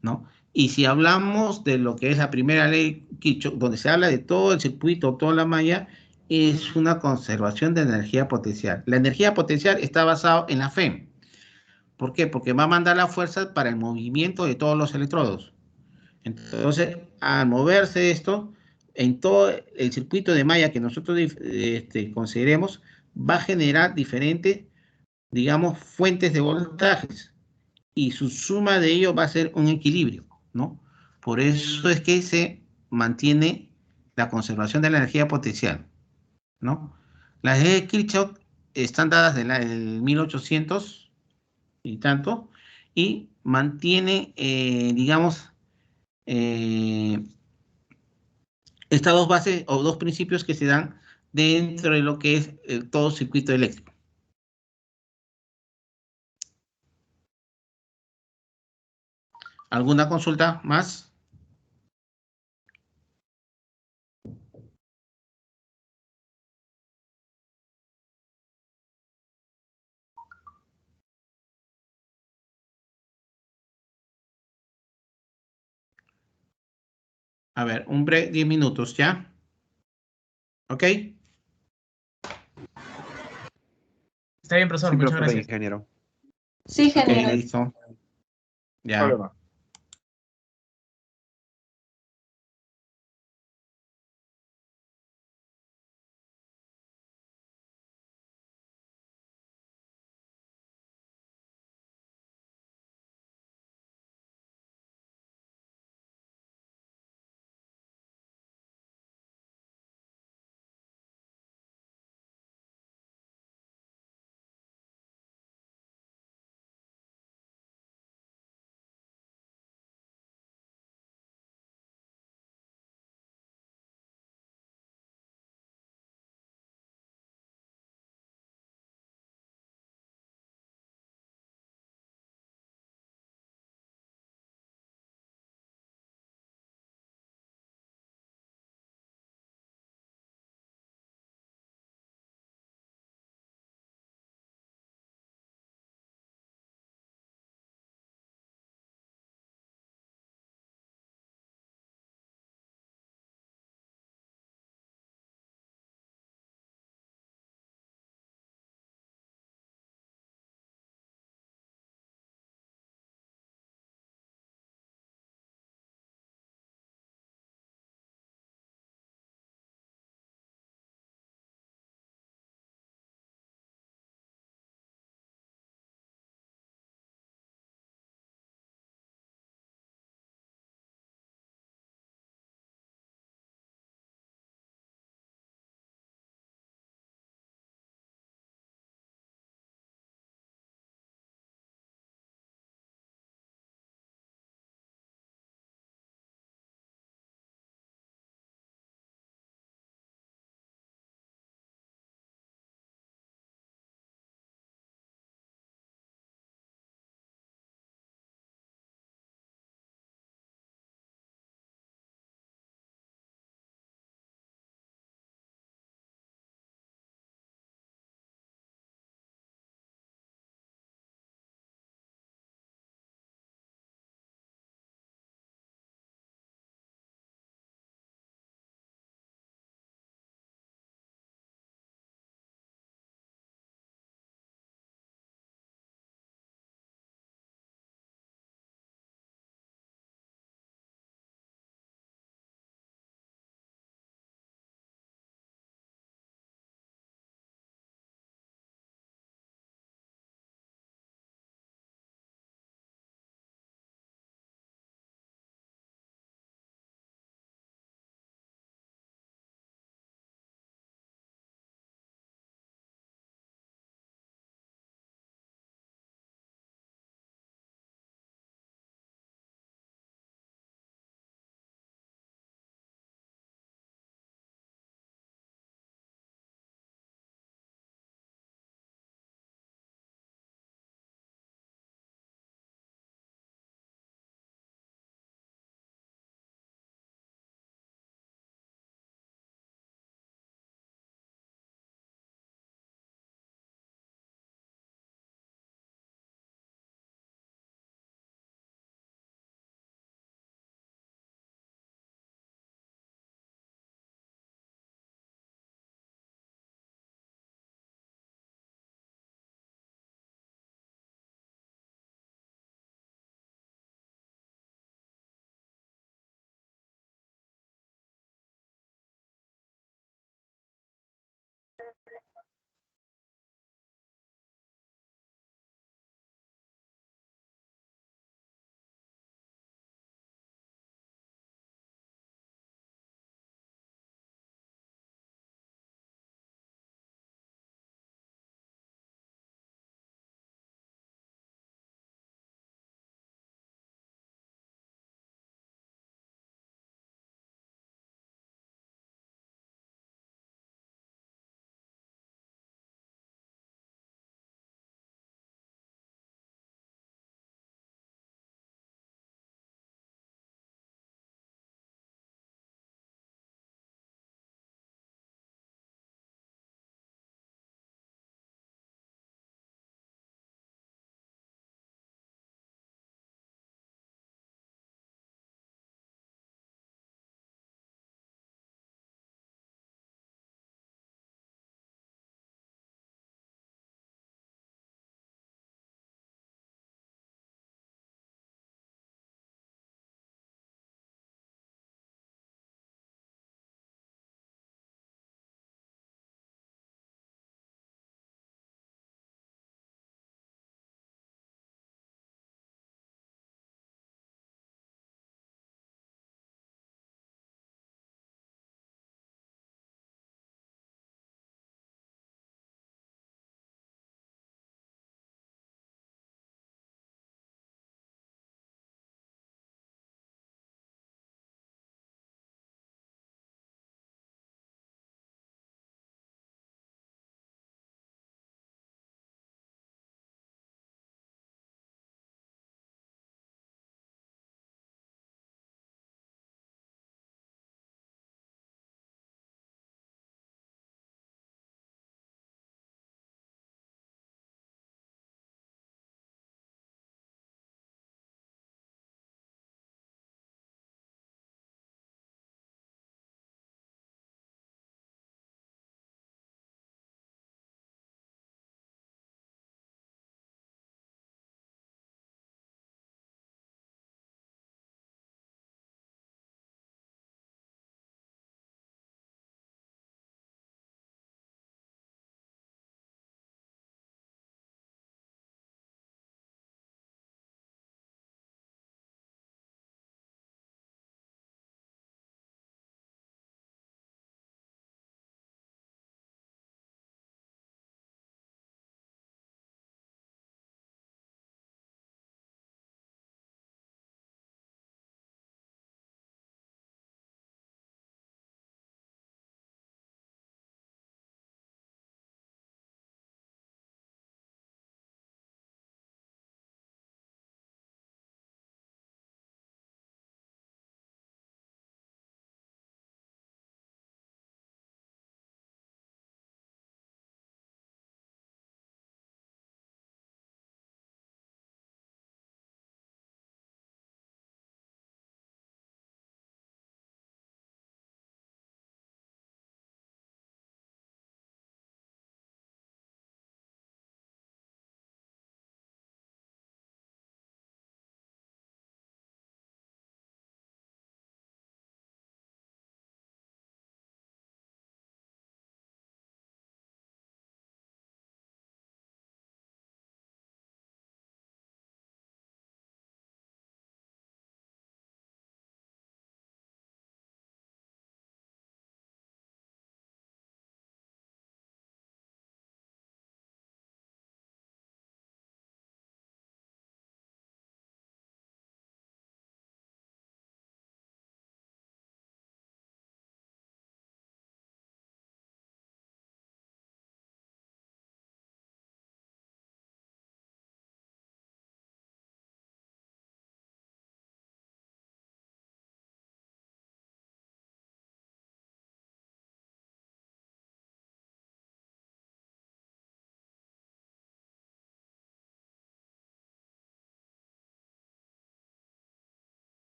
¿no? Y si hablamos de lo que es la primera ley Kirchhoff, donde se habla de todo el circuito, toda la malla, es una conservación de energía potencial. La energía potencial está basada en la Fe. ¿Por qué? Porque va a mandar la fuerza para el movimiento de todos los electrodos. Entonces, al moverse esto, en todo el circuito de malla que nosotros consideremos, va a generar diferentes, digamos, fuentes de voltajes y su suma de ello va a ser un equilibrio, ¿no? Por eso es que se mantiene la conservación de la energía potencial, ¿no? Las leyes de Kirchhoff están dadas del 1800 y tanto, y mantiene, digamos, eh, estas dos bases o dos principios que se dan dentro de lo que es todo circuito eléctrico. ¿Alguna consulta más? A ver, un break, 10 minutos, ¿ya? ¿Ok? Está bien, profesor, Sí, muchas profe, gracias. ingeniero. Sí, Ok, ingeniero. listo. Ya. Problema.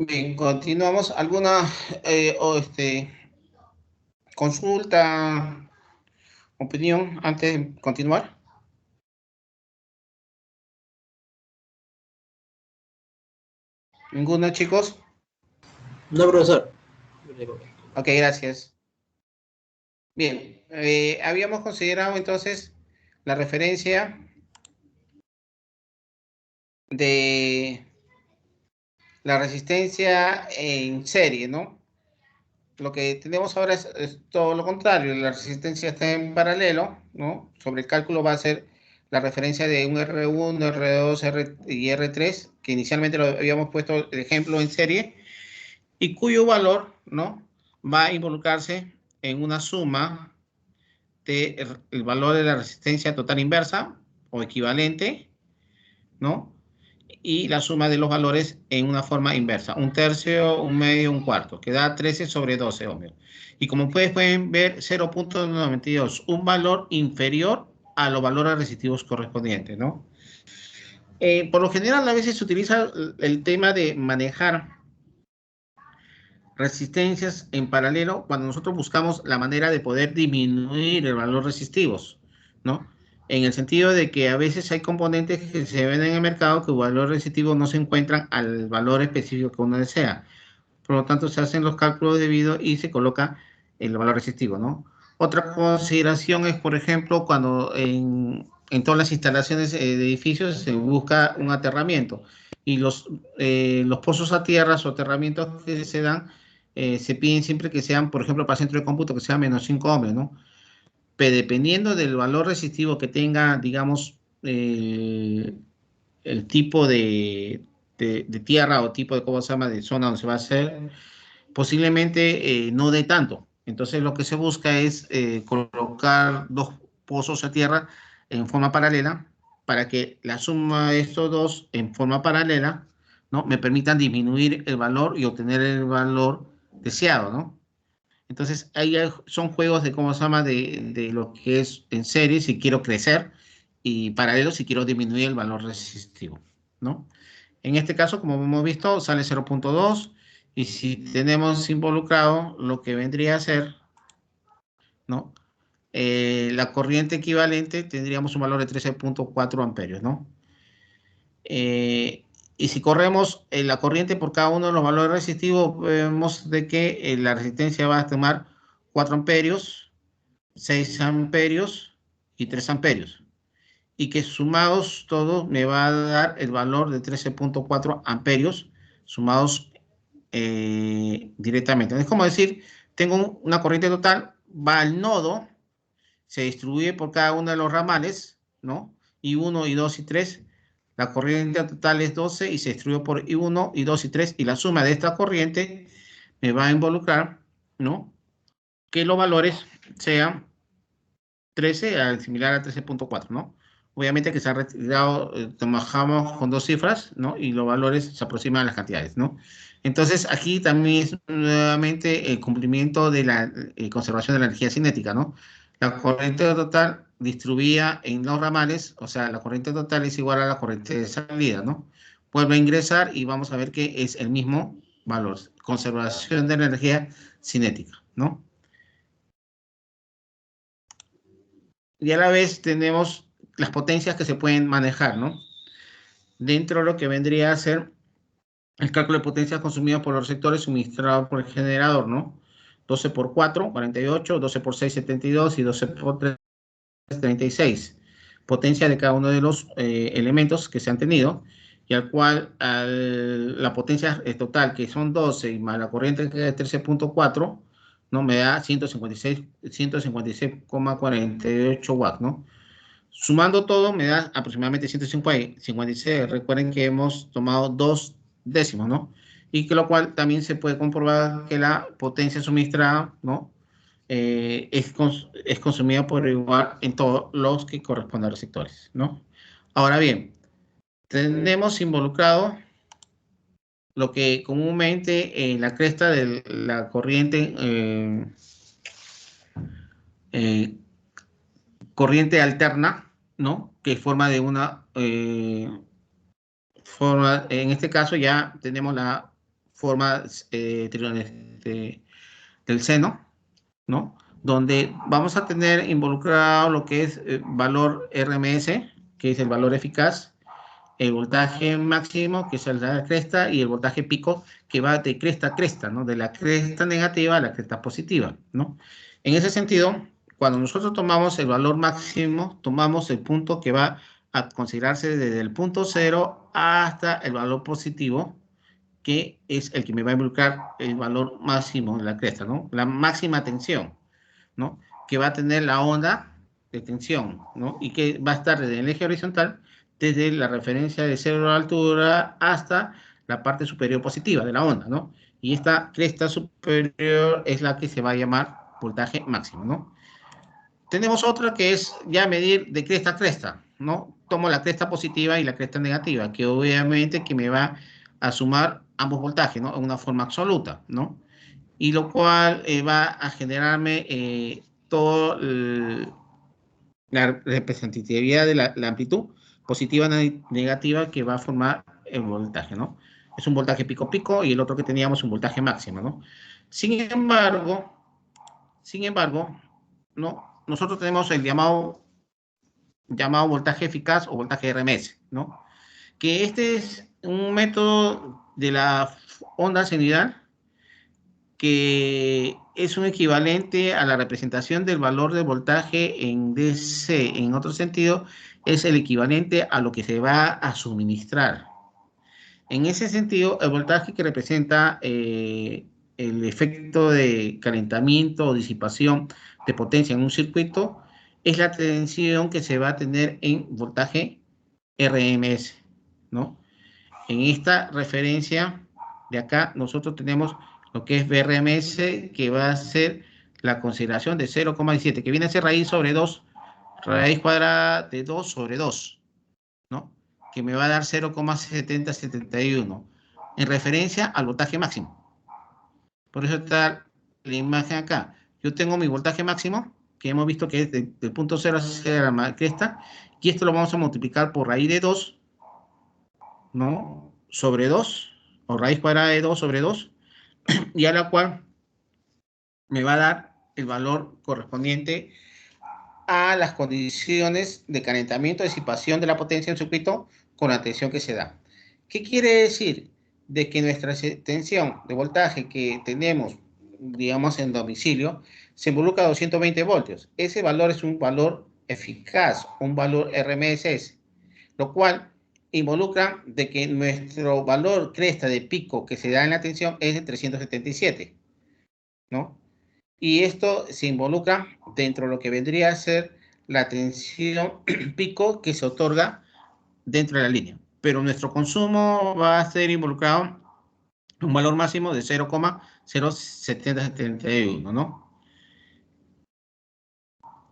Bien, continuamos. ¿Alguna consulta, opinión antes de continuar? ¿Ninguno, chicos? No, profesor. Ok, gracias. Bien, habíamos considerado entonces la referencia de la resistencia en serie, ¿no? Lo que tenemos ahora es todo lo contrario, la resistencia está en paralelo, ¿no? Sobre el cálculo va a ser la referencia de un R1, R2 y R3, que inicialmente lo habíamos puesto el ejemplo en serie, y cuyo valor, ¿no? Va a involucrarse en una suma de el valor de la resistencia total inversa o equivalente, ¿no? Y la suma de los valores en una forma inversa, un tercio, un medio, un cuarto, que da 13 sobre 12 ohmios. Y como pueden ver, 0.92, un valor inferior a los valores resistivos correspondientes, ¿no? Por lo general, a veces se utiliza el tema de manejar resistencias en paralelo cuando nosotros buscamos la manera de poder disminuir el valor resistivos, ¿no? En el sentido de que a veces hay componentes que se ven en el mercado que el valor resistivo no se encuentran al valor específico que uno desea. Por lo tanto, se hacen los cálculos debidos y se coloca el valor resistivo, ¿no? Otra consideración es, por ejemplo, cuando en todas las instalaciones de edificios se busca un aterramiento y los pozos a tierras o aterramientos que se dan se piden siempre que sean, por ejemplo, para centro de cómputo, que sea menos 5 ohmios, ¿no? Pero dependiendo del valor resistivo que tenga, digamos, el tipo de tierra o tipo de, ¿cómo se llama?, de zona donde se va a hacer, posiblemente no dé tanto. Entonces lo que se busca es colocar dos pozos a tierra en forma paralela para que la suma de estos dos en forma paralela, ¿no?, me permitan disminuir el valor y obtener el valor deseado, ¿no? Entonces, ahí son juegos de cómo se llama, de lo que es en serie si quiero crecer y paralelo si quiero disminuir el valor resistivo, ¿no? En este caso, como hemos visto, sale 0.2 y si tenemos involucrado lo que vendría a ser, ¿no? La corriente equivalente tendríamos un valor de 13.4 amperios, ¿no? Y si corremos la corriente por cada uno de los valores resistivos, vemos de que la resistencia va a tomar 4 amperios, 6 amperios y 3 amperios. Y que sumados todos me va a dar el valor de 13.4 amperios sumados directamente. Es como decir, tengo una corriente total, va al nodo, se distribuye por cada uno de los ramales, ¿no? I1, I2 y 3. La corriente total es 12 y se distribuye por I1, I2 y 3. Y la suma de esta corriente me va a involucrar, ¿no?, que los valores sean 13, similar a 13.4, ¿no? Obviamente que se ha retirado, trabajamos con dos cifras, ¿no? Y los valores se aproximan a las cantidades, ¿no? Entonces, aquí también es nuevamente el cumplimiento de la conservación de la energía cinética, ¿no? La corriente total distribuida en los ramales, o sea, la corriente total es igual a la corriente de salida, ¿no? Vuelve a ingresar y vamos a ver que es el mismo valor, conservación de la energía cinética, ¿no? Y a la vez tenemos las potencias que se pueden manejar, ¿no? Dentro de lo que vendría a ser el cálculo de potencias consumidas por los sectores suministrados por el generador, ¿no? 12 por 4, 48, 12 por 6, 72 y 12 por 3, 36. Potencia de cada uno de los elementos que se han tenido, y al cual la potencia total, que son 12, y más la corriente que es 13.4, ¿no?, me da 156,48 watts, ¿no? Sumando todo me da aproximadamente 156. Recuerden que hemos tomado 2 décimos, ¿no? Y que lo cual también se puede comprobar que la potencia suministrada, ¿no?, es consumida por igual en todos los que corresponden a los sectores, ¿no? Ahora bien, tenemos involucrado lo que comúnmente en la cresta de la corriente corriente alterna, ¿no?, que forma de una forma, en este caso ya tenemos la forma del seno, ¿no? Donde vamos a tener involucrado lo que es valor RMS, que es el valor eficaz, el voltaje máximo, que es la cresta, y el voltaje pico, que va de cresta a cresta, ¿no? De la cresta negativa a la cresta positiva, ¿no? En ese sentido, cuando nosotros tomamos el valor máximo, tomamos el punto que va a considerarse desde el punto 0 hasta el valor positivo, que es el que me va a involucrar el valor máximo de la cresta, ¿no? La máxima tensión, ¿no? Que va a tener la onda de tensión, ¿no? Y que va a estar desde el eje horizontal, desde la referencia de cero de altura hasta la parte superior positiva de la onda, ¿no? Y esta cresta superior es la que se va a llamar voltaje máximo, ¿no? Tenemos otra que es ya medir de cresta a cresta, ¿no? Tomo la cresta positiva y la cresta negativa, que obviamente que me va a sumar ambos voltajes, ¿no? En una forma absoluta, ¿no? Y lo cual va a generarme toda la representatividad de la amplitud positiva negativa que va a formar el voltaje, ¿no? Es un voltaje pico-pico y el otro que teníamos un voltaje máximo, ¿no? Sin embargo, ¿no? Nosotros tenemos el llamado voltaje eficaz o voltaje RMS, ¿no? Que este es un método de la onda senoidal que es un equivalente a la representación del valor de voltaje en DC. En otro sentido, es el equivalente a lo que se va a suministrar. En ese sentido, el voltaje que representa el efecto de calentamiento o disipación de potencia en un circuito es la tensión que se va a tener en voltaje RMS, ¿no? En esta referencia de acá, nosotros tenemos lo que es VRMS, que va a ser la consideración de 0,17, que viene a ser raíz sobre 2, raíz cuadrada de 2 sobre 2, ¿no? Que me va a dar 0,7071, en referencia al voltaje máximo. Por eso está la imagen acá. Yo tengo mi voltaje máximo, que hemos visto que es del punto 0 hacia la cresta, y esto lo vamos a multiplicar por raíz de 2, ¿no? Sobre 2, o raíz cuadrada de 2 sobre 2, y a la cual me va a dar el valor correspondiente a las condiciones de calentamiento, disipación de la potencia en circuito con la tensión que se da. ¿Qué quiere decir? De que nuestra tensión de voltaje que tenemos, digamos, en domicilio, se involucra a 220 voltios. Ese valor es un valor eficaz, un valor RMS, lo cual involucra de que nuestro valor cresta de pico que se da en la tensión es de 377, ¿no? Y esto se involucra dentro de lo que vendría a ser la tensión pico que se otorga dentro de la línea. Pero nuestro consumo va a ser involucrado un valor máximo de 0,0771, ¿no?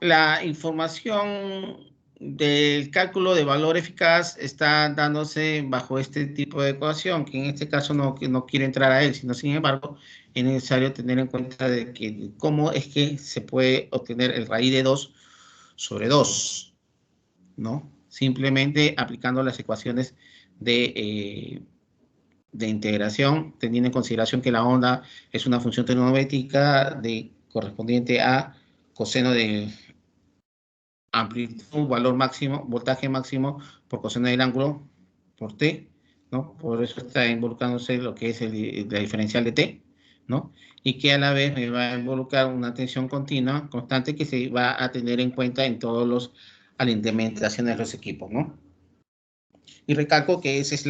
La información del cálculo de valor eficaz está dándose bajo este tipo de ecuación, que en este caso no quiero entrar a él, sino sin embargo es necesario tener en cuenta de que cómo es que se puede obtener el raíz de 2 sobre 2, ¿no? Simplemente aplicando las ecuaciones de integración, teniendo en consideración que la onda es una función trigonométrica correspondiente a coseno de amplitud, valor máximo, voltaje máximo por coseno del ángulo por T, ¿no? Por eso está involucrándose lo que es la diferencial de T, ¿no? Y que a la vez me va a involucrar una tensión continua, constante, que se va a tener en cuenta en todos los alimentaciones de los equipos, ¿no? Y recalco que ese es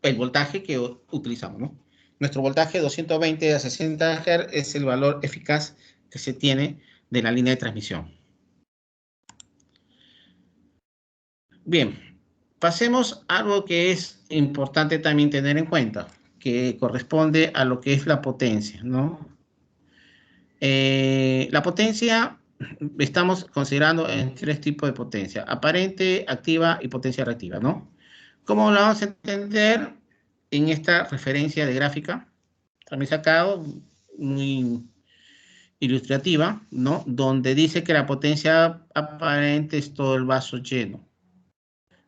el voltaje que utilizamos, ¿no? Nuestro voltaje 220 a 60 Hz es el valor eficaz que se tiene de la línea de transmisión. Bien, pasemos a algo que es importante también tener en cuenta, que corresponde a lo que es la potencia, ¿no? La potencia, estamos considerando en 3 tipos de potencia: aparente, activa y potencia reactiva, ¿no? ¿Cómo lo vamos a entender? En esta referencia de gráfica, también sacado, muy ilustrativa, ¿no? Donde dice que la potencia aparente es todo el vaso lleno,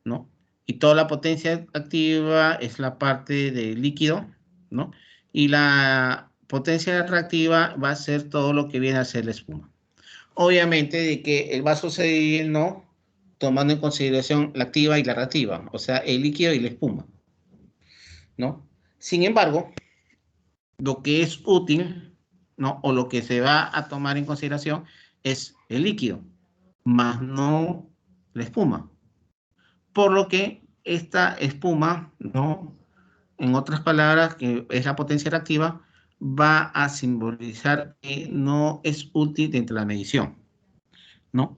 ¿no? Y toda la potencia activa es la parte del líquido, ¿no? Y la potencia reactiva va a ser todo lo que viene a ser la espuma. Obviamente de que el vaso se llenó tomando en consideración la activa y la reactiva, o sea, el líquido y la espuma, ¿no? Sin embargo, lo que es útil, ¿no? O lo que se va a tomar en consideración es el líquido, más no la espuma. Por lo que esta espuma, ¿no? En otras palabras, que es la potencia reactiva, va a simbolizar que no es útil dentro de la medición, ¿no?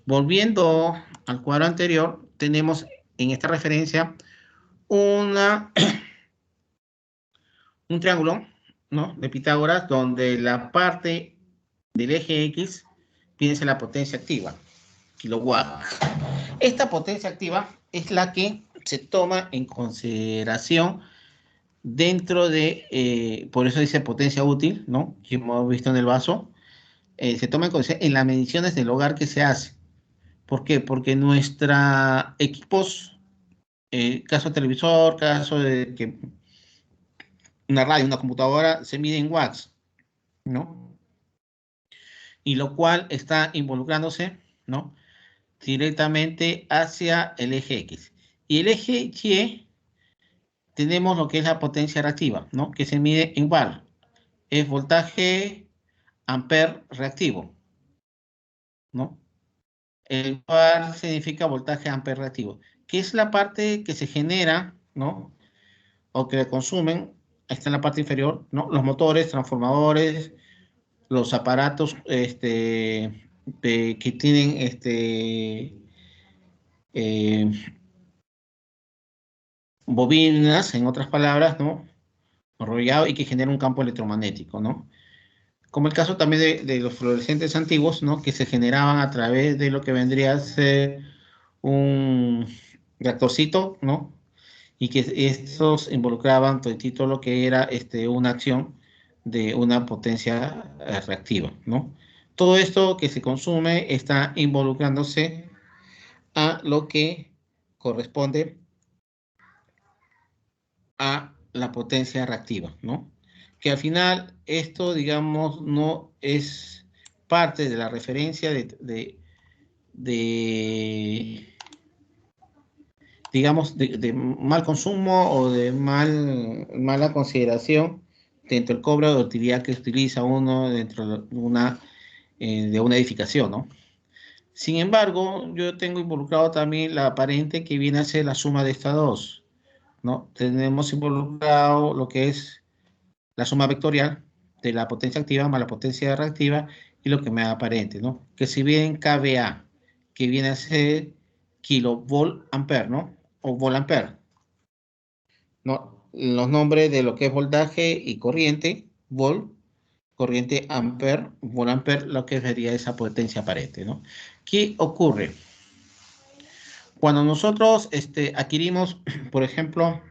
Volviendo al cuadro anterior, tenemos en esta referencia un triángulo, ¿no? De Pitágoras, donde la parte del eje X viene a ser la potencia activa, kilowatt. Esta potencia activa es la que se toma en consideración dentro de, por eso dice potencia útil, ¿no? Que hemos visto en el vaso, se toma en consideración en las mediciones del hogar que se hace. ¿Por qué? Porque nuestros equipos, caso televisor, caso de que una radio, una computadora, se mide en watts, ¿no? Y lo cual está involucrándose, ¿no? Directamente hacia el eje X. Y el eje Y tenemos lo que es la potencia reactiva, ¿no? Que se mide en var. Es voltaje amper reactivo, ¿no? El var significa voltaje amper reactivo, que es la parte que se genera, ¿no? O que consumen, está en la parte inferior, ¿no? Los motores, transformadores, los aparatos que tienen eh, bobinas, en otras palabras, ¿no? Enrollado y que genera un campo electromagnético, ¿no? Como el caso también de los fluorescentes antiguos, ¿no? Que se generaban a través de lo que vendría a ser un reactorcito, ¿no? Y que estos involucraban todo lo que era una acción de una potencia reactiva, ¿no? Todo esto que se consume está involucrándose a lo que corresponde a la potencia reactiva, ¿no? Que al final esto, digamos, no es parte de la referencia digamos, de mal consumo o de mala consideración dentro del cobro de utilidad que utiliza uno dentro de una edificación, ¿no? Sin embargo, yo tengo involucrado también la aparente que viene a ser la suma de estas dos, ¿no? Tenemos involucrado lo que es la suma vectorial de la potencia activa más la potencia reactiva y lo que me da aparente, ¿no? Que si bien kVA, que viene a ser kilovolt ampere, ¿no? O volt ampere, ¿no? Los nombres de lo que es voltaje y corriente, volt, corriente ampere, volt ampere, lo que sería esa potencia aparente, ¿no? ¿Qué ocurre? Cuando nosotros adquirimos, por ejemplo,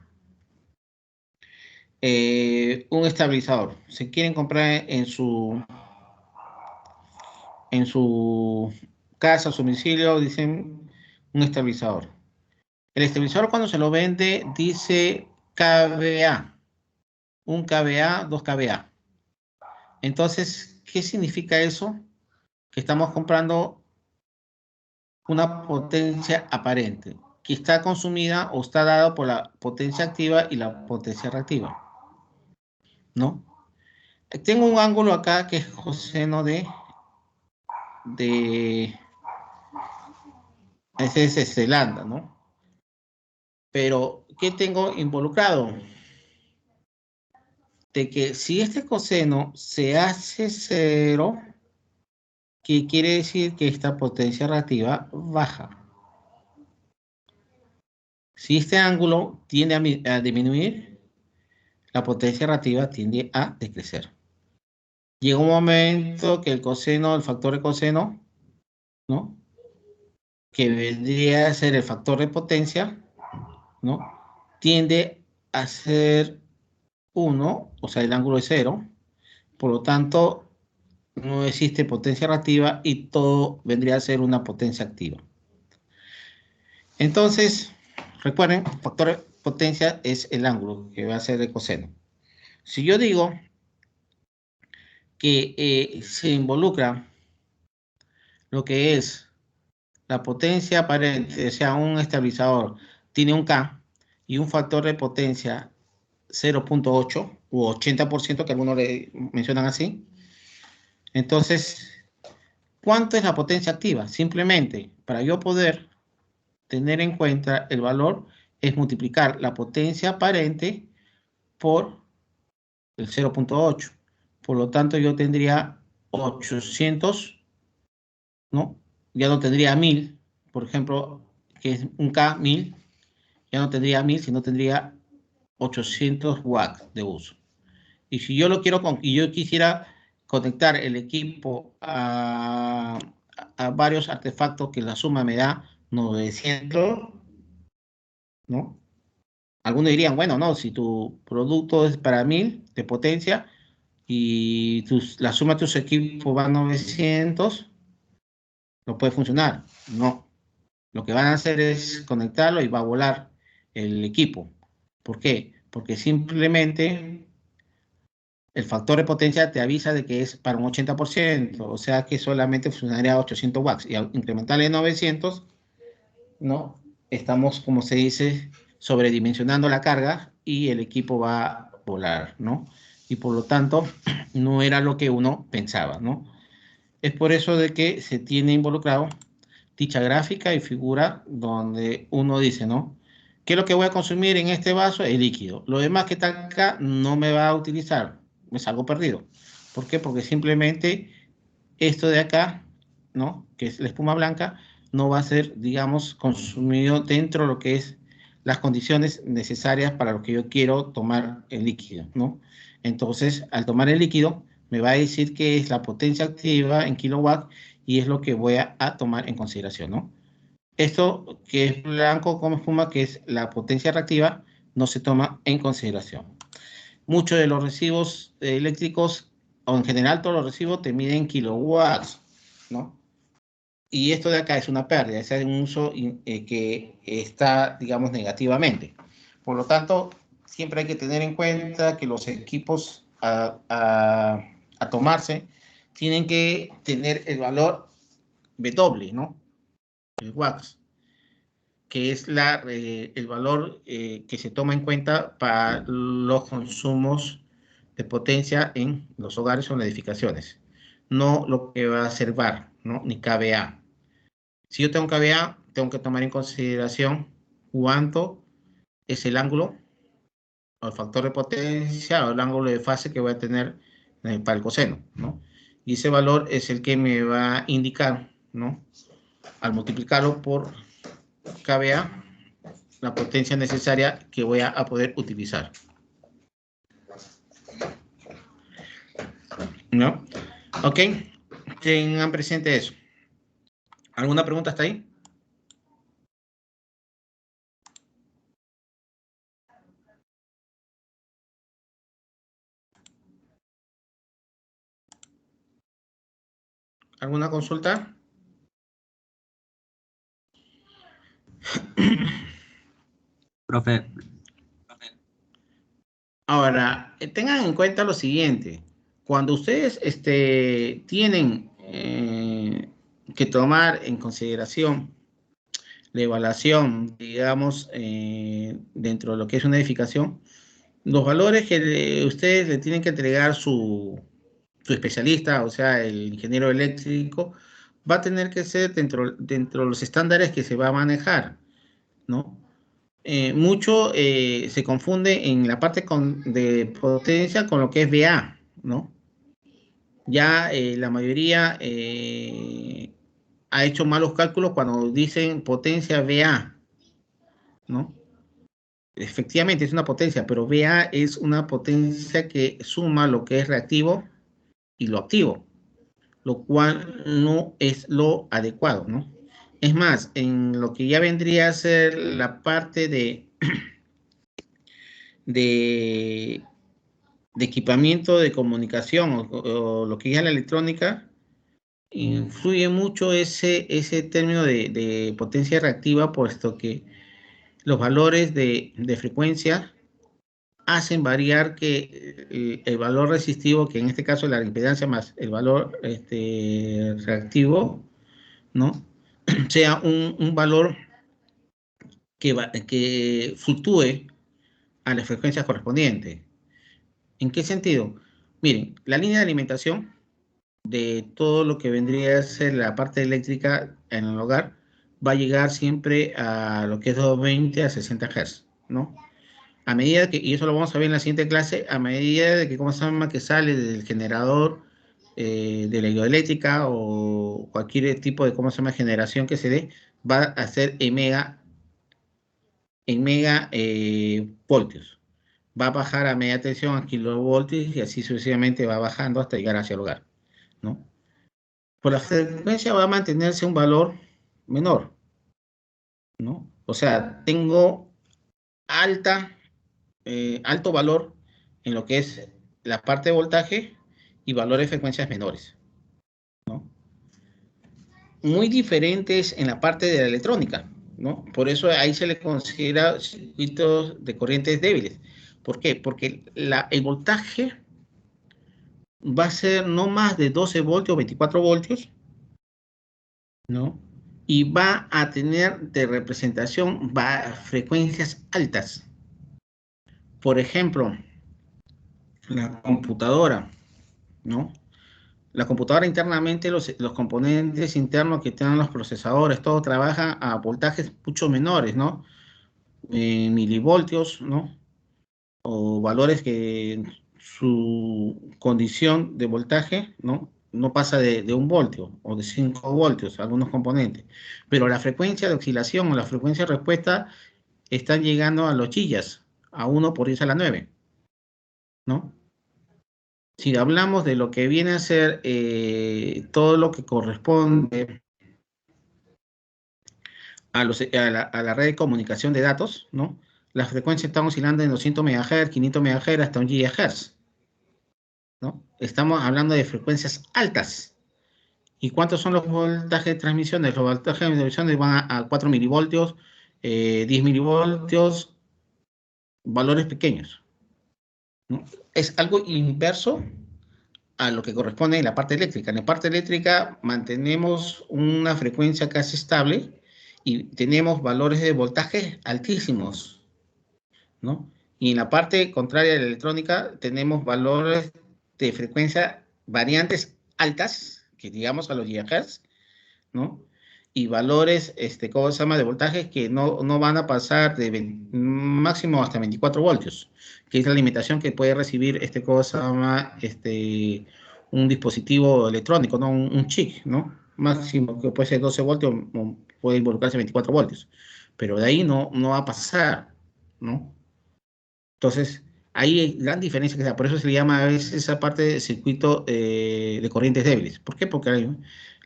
un estabilizador, se quieren comprar en su casa, su domicilio, dicen un estabilizador. El estabilizador cuando se lo vende dice kVA, 1 kVA, 2 kVA. Entonces, ¿qué significa eso? Que estamos comprando una potencia aparente, que está consumida o está dada por la potencia activa y la potencia reactiva, ¿no? Tengo un ángulo acá que es coseno ese es lambda, ¿no? Pero, ¿qué tengo involucrado? De que si este coseno se hace cero, ¿qué quiere decir? Que esta potencia reactiva baja. Si este ángulo tiende a disminuir, la potencia reactiva tiende a decrecer. Llega un momento que el coseno, el factor de coseno, ¿no? Que vendría a ser el factor de potencia, ¿no? Tiende a ser 1, o sea, el ángulo es 0. Por lo tanto, no existe potencia reactiva y todo vendría a ser una potencia activa. Entonces, Recuerden, factor de potencia es el ángulo que va a ser el coseno. Si yo digo que se involucra lo que es la potencia aparente, o sea, un estabilizador tiene un K y un factor de potencia 0.8 u 80%, que algunos le mencionan así. Entonces, ¿cuánto es la potencia activa? Simplemente, para yo poder tener en cuenta el valor, es multiplicar la potencia aparente por el 0.8. Por lo tanto, yo tendría 800, ¿no? Ya no tendría 1000, por ejemplo, que es un K, 1000. Ya no tendría 1000, sino tendría 800 watts de uso. Y si yo lo quiero, y yo quisiera conectar el equipo a varios artefactos que la suma me da 900, ¿no? Algunos dirían, bueno, no, si tu producto es para 1000 de potencia y la suma de tus equipos va a 900, no puede funcionar. No. Lo que van a hacer es conectarlo y va a volar el equipo. ¿Por qué? Porque simplemente el factor de potencia te avisa de que es para un 80%, o sea que solamente funcionaría a 800 watts. Y al incrementarle 900, ¿no? Estamos, como se dice, sobredimensionando la carga y el equipo va a volar, ¿no? Y por lo tanto, no era lo que uno pensaba, ¿no? Es por eso de que se tiene involucrado dicha gráfica y figura donde uno dice, ¿no? ¿Qué es lo que voy a consumir en este vaso? El líquido. Lo demás que está acá no me va a utilizar. Me salgo perdido. ¿Por qué? Porque simplemente esto de acá, ¿no? Que es la espuma blanca, no va a ser, digamos, consumido dentro de lo que es las condiciones necesarias para lo que yo quiero tomar el líquido, ¿no? Entonces, al tomar el líquido, me va a decir que es la potencia activa en kilowatt y es lo que voy a tomar en consideración, ¿no? Esto que es blanco como espuma, que es la potencia reactiva, no se toma en consideración. Muchos de los recibos eléctricos, o en general todos los recibos, te miden kilowatts, ¿no? Y esto de acá es una pérdida, es un uso que está, digamos, negativamente. Por lo tanto, siempre hay que tener en cuenta que los equipos a tomarse tienen que tener el valor W, ¿no? El watts, que es el valor que se toma en cuenta para los consumos de potencia en los hogares o en las edificaciones. No lo que va a ser VAR, ¿no? Ni kVA. Si yo tengo kVA, tengo que tomar en consideración cuánto es el ángulo o el factor de potencia o el ángulo de fase que voy a tener para el coseno, ¿no? Y ese valor es el que me va a indicar, ¿no? Al multiplicarlo por kVA, la potencia necesaria que voy a poder utilizar, ¿no? Ok, tengan presente eso. ¿Alguna pregunta hasta ahí? ¿Alguna consulta? Profe, Ahora, tengan en cuenta lo siguiente. Cuando ustedes tienen que tomar en consideración la evaluación, digamos, dentro de lo que es una edificación, los valores que ustedes le tienen que entregar su especialista, o sea, el ingeniero eléctrico, va a tener que ser dentro de los estándares que se va a manejar, ¿no? Mucho se confunde en la parte de potencia con lo que es VA, ¿no? Ya la mayoría ha hecho malos cálculos cuando dicen potencia VA, ¿no? Efectivamente es una potencia, pero VA es una potencia que suma lo que es reactivo y lo activo, lo cual no es lo adecuado, ¿no? Es más, en lo que ya vendría a ser la parte de, de equipamiento de comunicación o lo que es la electrónica, influye mucho ese término de potencia reactiva, puesto que los valores de frecuencia hacen variar que el valor resistivo, que en este caso es la impedancia más el valor reactivo, ¿no? Sea un valor que fluctúe a las frecuencias correspondientes. ¿En qué sentido? Miren, la línea de alimentación de todo lo que vendría a ser la parte eléctrica en el hogar va a llegar siempre a lo que es 220 a 60 Hz, ¿no? A medida que, y eso lo vamos a ver en la siguiente clase, a medida de que, ¿cómo se llama?, que sale del generador de la hidroeléctrica o cualquier tipo de, ¿cómo se llama?, generación que se dé, va a ser en mega voltios. Va a bajar a media tensión a kilovoltios y así sucesivamente va bajando hasta llegar hacia el hogar, ¿no? Por la frecuencia va a mantenerse un valor menor, ¿no? O sea, tengo alto valor en lo que es la parte de voltaje y valores de frecuencias menores, ¿no? Muy diferentes en la parte de la electrónica, ¿no? Por eso ahí se le considera circuitos de corrientes débiles. ¿Por qué? Porque el voltaje va a ser no más de 12 voltios o 24 voltios, ¿no? Y va a tener de representación frecuencias altas. Por ejemplo, la computadora, ¿no? La computadora internamente, los componentes internos que tienen los procesadores, todo trabaja a voltajes mucho menores, ¿no? Milivoltios, ¿no? O valores que su condición de voltaje, ¿no? No pasa de 1 voltio o de 5 voltios, algunos componentes. Pero la frecuencia de oscilación o la frecuencia de respuesta están llegando a los chillas, a 1 por 10 a la 9, ¿no? Si hablamos de lo que viene a ser todo lo que corresponde a la red de comunicación de datos, ¿no? Las frecuencias están oscilando en 200 MHz, 500 MHz, hasta 1 GHz, ¿no? Estamos hablando de frecuencias altas. ¿Y cuántos son los voltajes de transmisiones? Los voltajes de transmisiones van a 4 milivoltios, 10 milivoltios, valores pequeños, ¿no? Es algo inverso a lo que corresponde en la parte eléctrica. En la parte eléctrica mantenemos una frecuencia casi estable y tenemos valores de voltaje altísimos, ¿no? Y en la parte contraria de la electrónica tenemos valores de frecuencia variantes altas, que digamos a los gigahertz, ¿no? Y valores, ¿cómo se llama?, de voltajes que no van a pasar de máximo hasta 24 voltios, que es la limitación que puede recibir ¿cómo se llama?, un dispositivo electrónico, ¿no? Un chip, ¿no? Máximo que puede ser 12 voltios o puede involucrarse 24 voltios. Pero de ahí no va a pasar, ¿no? Entonces, ahí hay gran diferencia que da. Por eso se le llama a veces esa parte de circuito de corrientes débiles. ¿Por qué? Porque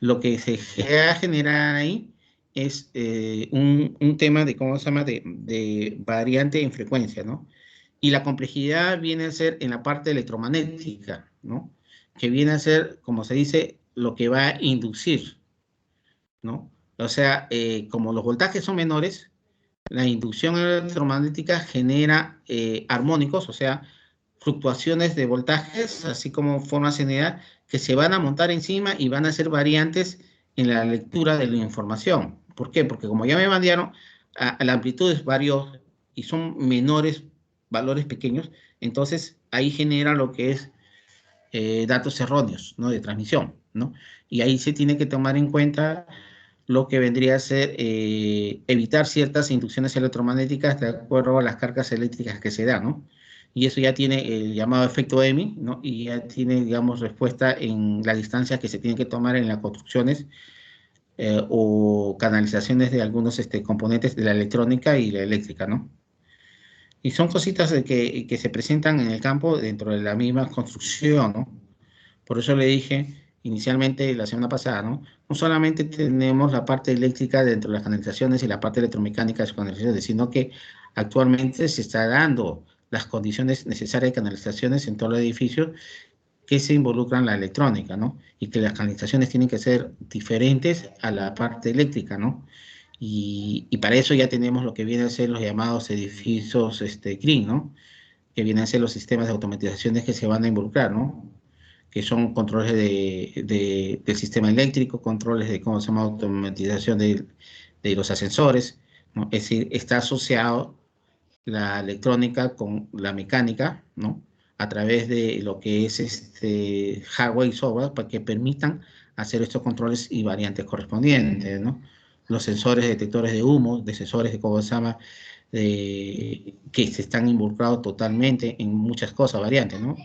lo que se va a generar ahí es un tema de, ¿cómo se llama?, de variante en frecuencia, ¿no? Y la complejidad viene a ser en la parte electromagnética, ¿no? Que viene a ser, como se dice, lo que va a inducir, ¿no? O sea, como los voltajes son menores, la inducción electromagnética genera armónicos, o sea, fluctuaciones de voltajes, así como formas general, que se van a montar encima y van a ser variantes en la lectura de la información. ¿Por qué? Porque como ya me bandearon, la amplitud es varios y son menores valores pequeños, entonces ahí genera lo que es datos erróneos, ¿no?, de transmisión, ¿no? Y ahí se tiene que tomar en cuenta lo que vendría a ser evitar ciertas inducciones electromagnéticas de acuerdo a las cargas eléctricas que se dan, ¿no? Y eso ya tiene el llamado efecto EMI, ¿no? Y ya tiene, digamos, respuesta en las distancias que se tienen que tomar en las construcciones o canalizaciones de algunos componentes de la electrónica y la eléctrica, ¿no? Y son cositas que se presentan en el campo dentro de la misma construcción, ¿no? Por eso le dije inicialmente la semana pasada, ¿no? No solamente tenemos la parte eléctrica dentro de las canalizaciones y la parte electromecánica de sus canalizaciones, sino que actualmente se está dando las condiciones necesarias de canalizaciones en todo el edificio que se involucran la electrónica, ¿no? Y que las canalizaciones tienen que ser diferentes a la parte eléctrica, ¿no? Y para eso ya tenemos lo que vienen a ser los llamados edificios green, ¿no? Que vienen a ser los sistemas de automatizaciones que se van a involucrar, ¿no? Que son controles del sistema eléctrico, controles de, ¿cómo se llama?, automatización de los ascensores, ¿no? Es decir, está asociado la electrónica con la mecánica, ¿no? A través de lo que es hardware y software para que permitan hacer estos controles y variantes correspondientes, ¿no? Los sensores detectores de humo, de sensores de, ¿cómo se llama?, que se están involucrados totalmente en muchas cosas, variantes, ¿no?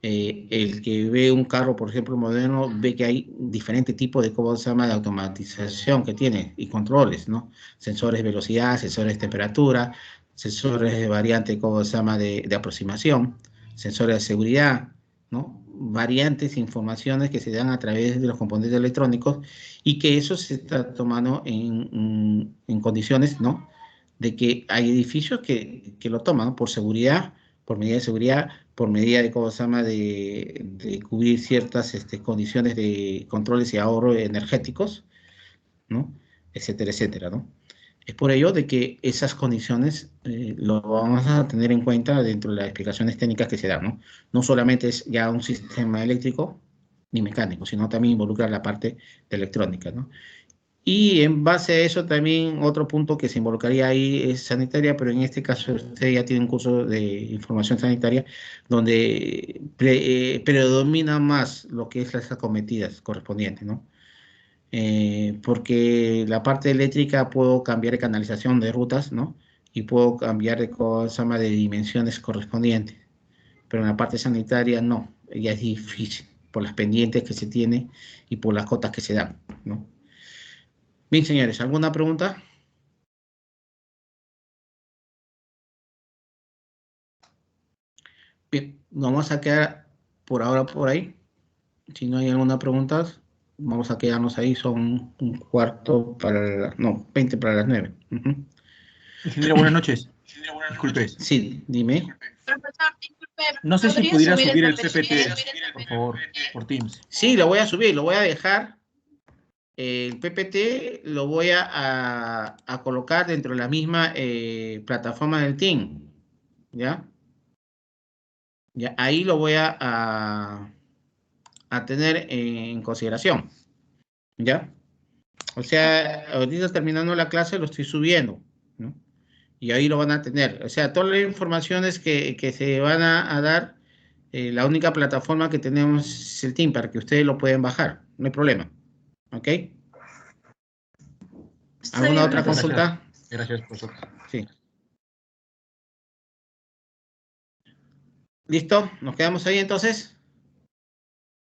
El que ve un carro, por ejemplo, moderno, ve que hay diferentes tipos de, ¿cómo se llama?, de automatización que tiene y controles, ¿no? Sensores de velocidad, sensores de temperatura, sensores de variante, ¿cómo se llama?, de aproximación, sensores de seguridad, ¿no? Variantes, informaciones que se dan a través de los componentes electrónicos y que eso se está tomando en condiciones, ¿no?, de que hay edificios que lo toman, ¿no?, por seguridad, por medida de seguridad, por medida de, ¿cómo se llama?, de cubrir ciertas condiciones de controles y ahorro energéticos, ¿no?, etcétera, etcétera, ¿no? Es por ello de que esas condiciones lo vamos a tener en cuenta dentro de las explicaciones técnicas que se dan, ¿no? No solamente es ya un sistema eléctrico ni mecánico, sino también involucra la parte de electrónica, ¿no? Y en base a eso también otro punto que se involucraría ahí es sanitaria, pero en este caso usted ya tiene un curso de información sanitaria donde predomina más lo que es las acometidas correspondientes, ¿no? Porque la parte eléctrica puedo cambiar de canalización de rutas, ¿no? Y puedo cambiar de cosa de dimensiones correspondientes, pero en la parte sanitaria no, ya es difícil por las pendientes que se tiene y por las cotas que se dan, ¿no? Bien, señores, ¿alguna pregunta? Bien, vamos a quedar por ahora por ahí. Si no hay alguna pregunta, vamos a quedarnos ahí. Son un cuarto para no, 20 para las 9. Ingeniero, buenas noches. Disculpe. Sí, dime. Profesor, disculpe, No sé si ¿podría pudiera subir el PPT? PPT, por favor, por Teams. Sí, lo voy a subir, lo voy a dejar. El PPT lo voy a colocar dentro de la misma plataforma del Team. ¿Ya? Ya, ahí lo voy a tener en consideración. ¿Ya? O sea, ahorita terminando la clase lo estoy subiendo, ¿no? Y ahí lo van a tener. O sea, todas las informaciones que se van a dar, la única plataforma que tenemos es el Team para que ustedes lo pueden bajar. No hay problema. ¿Ok? ¿Alguna otra consulta? Gracias, profesor. Sí. ¿Listo? ¿Nos quedamos ahí entonces?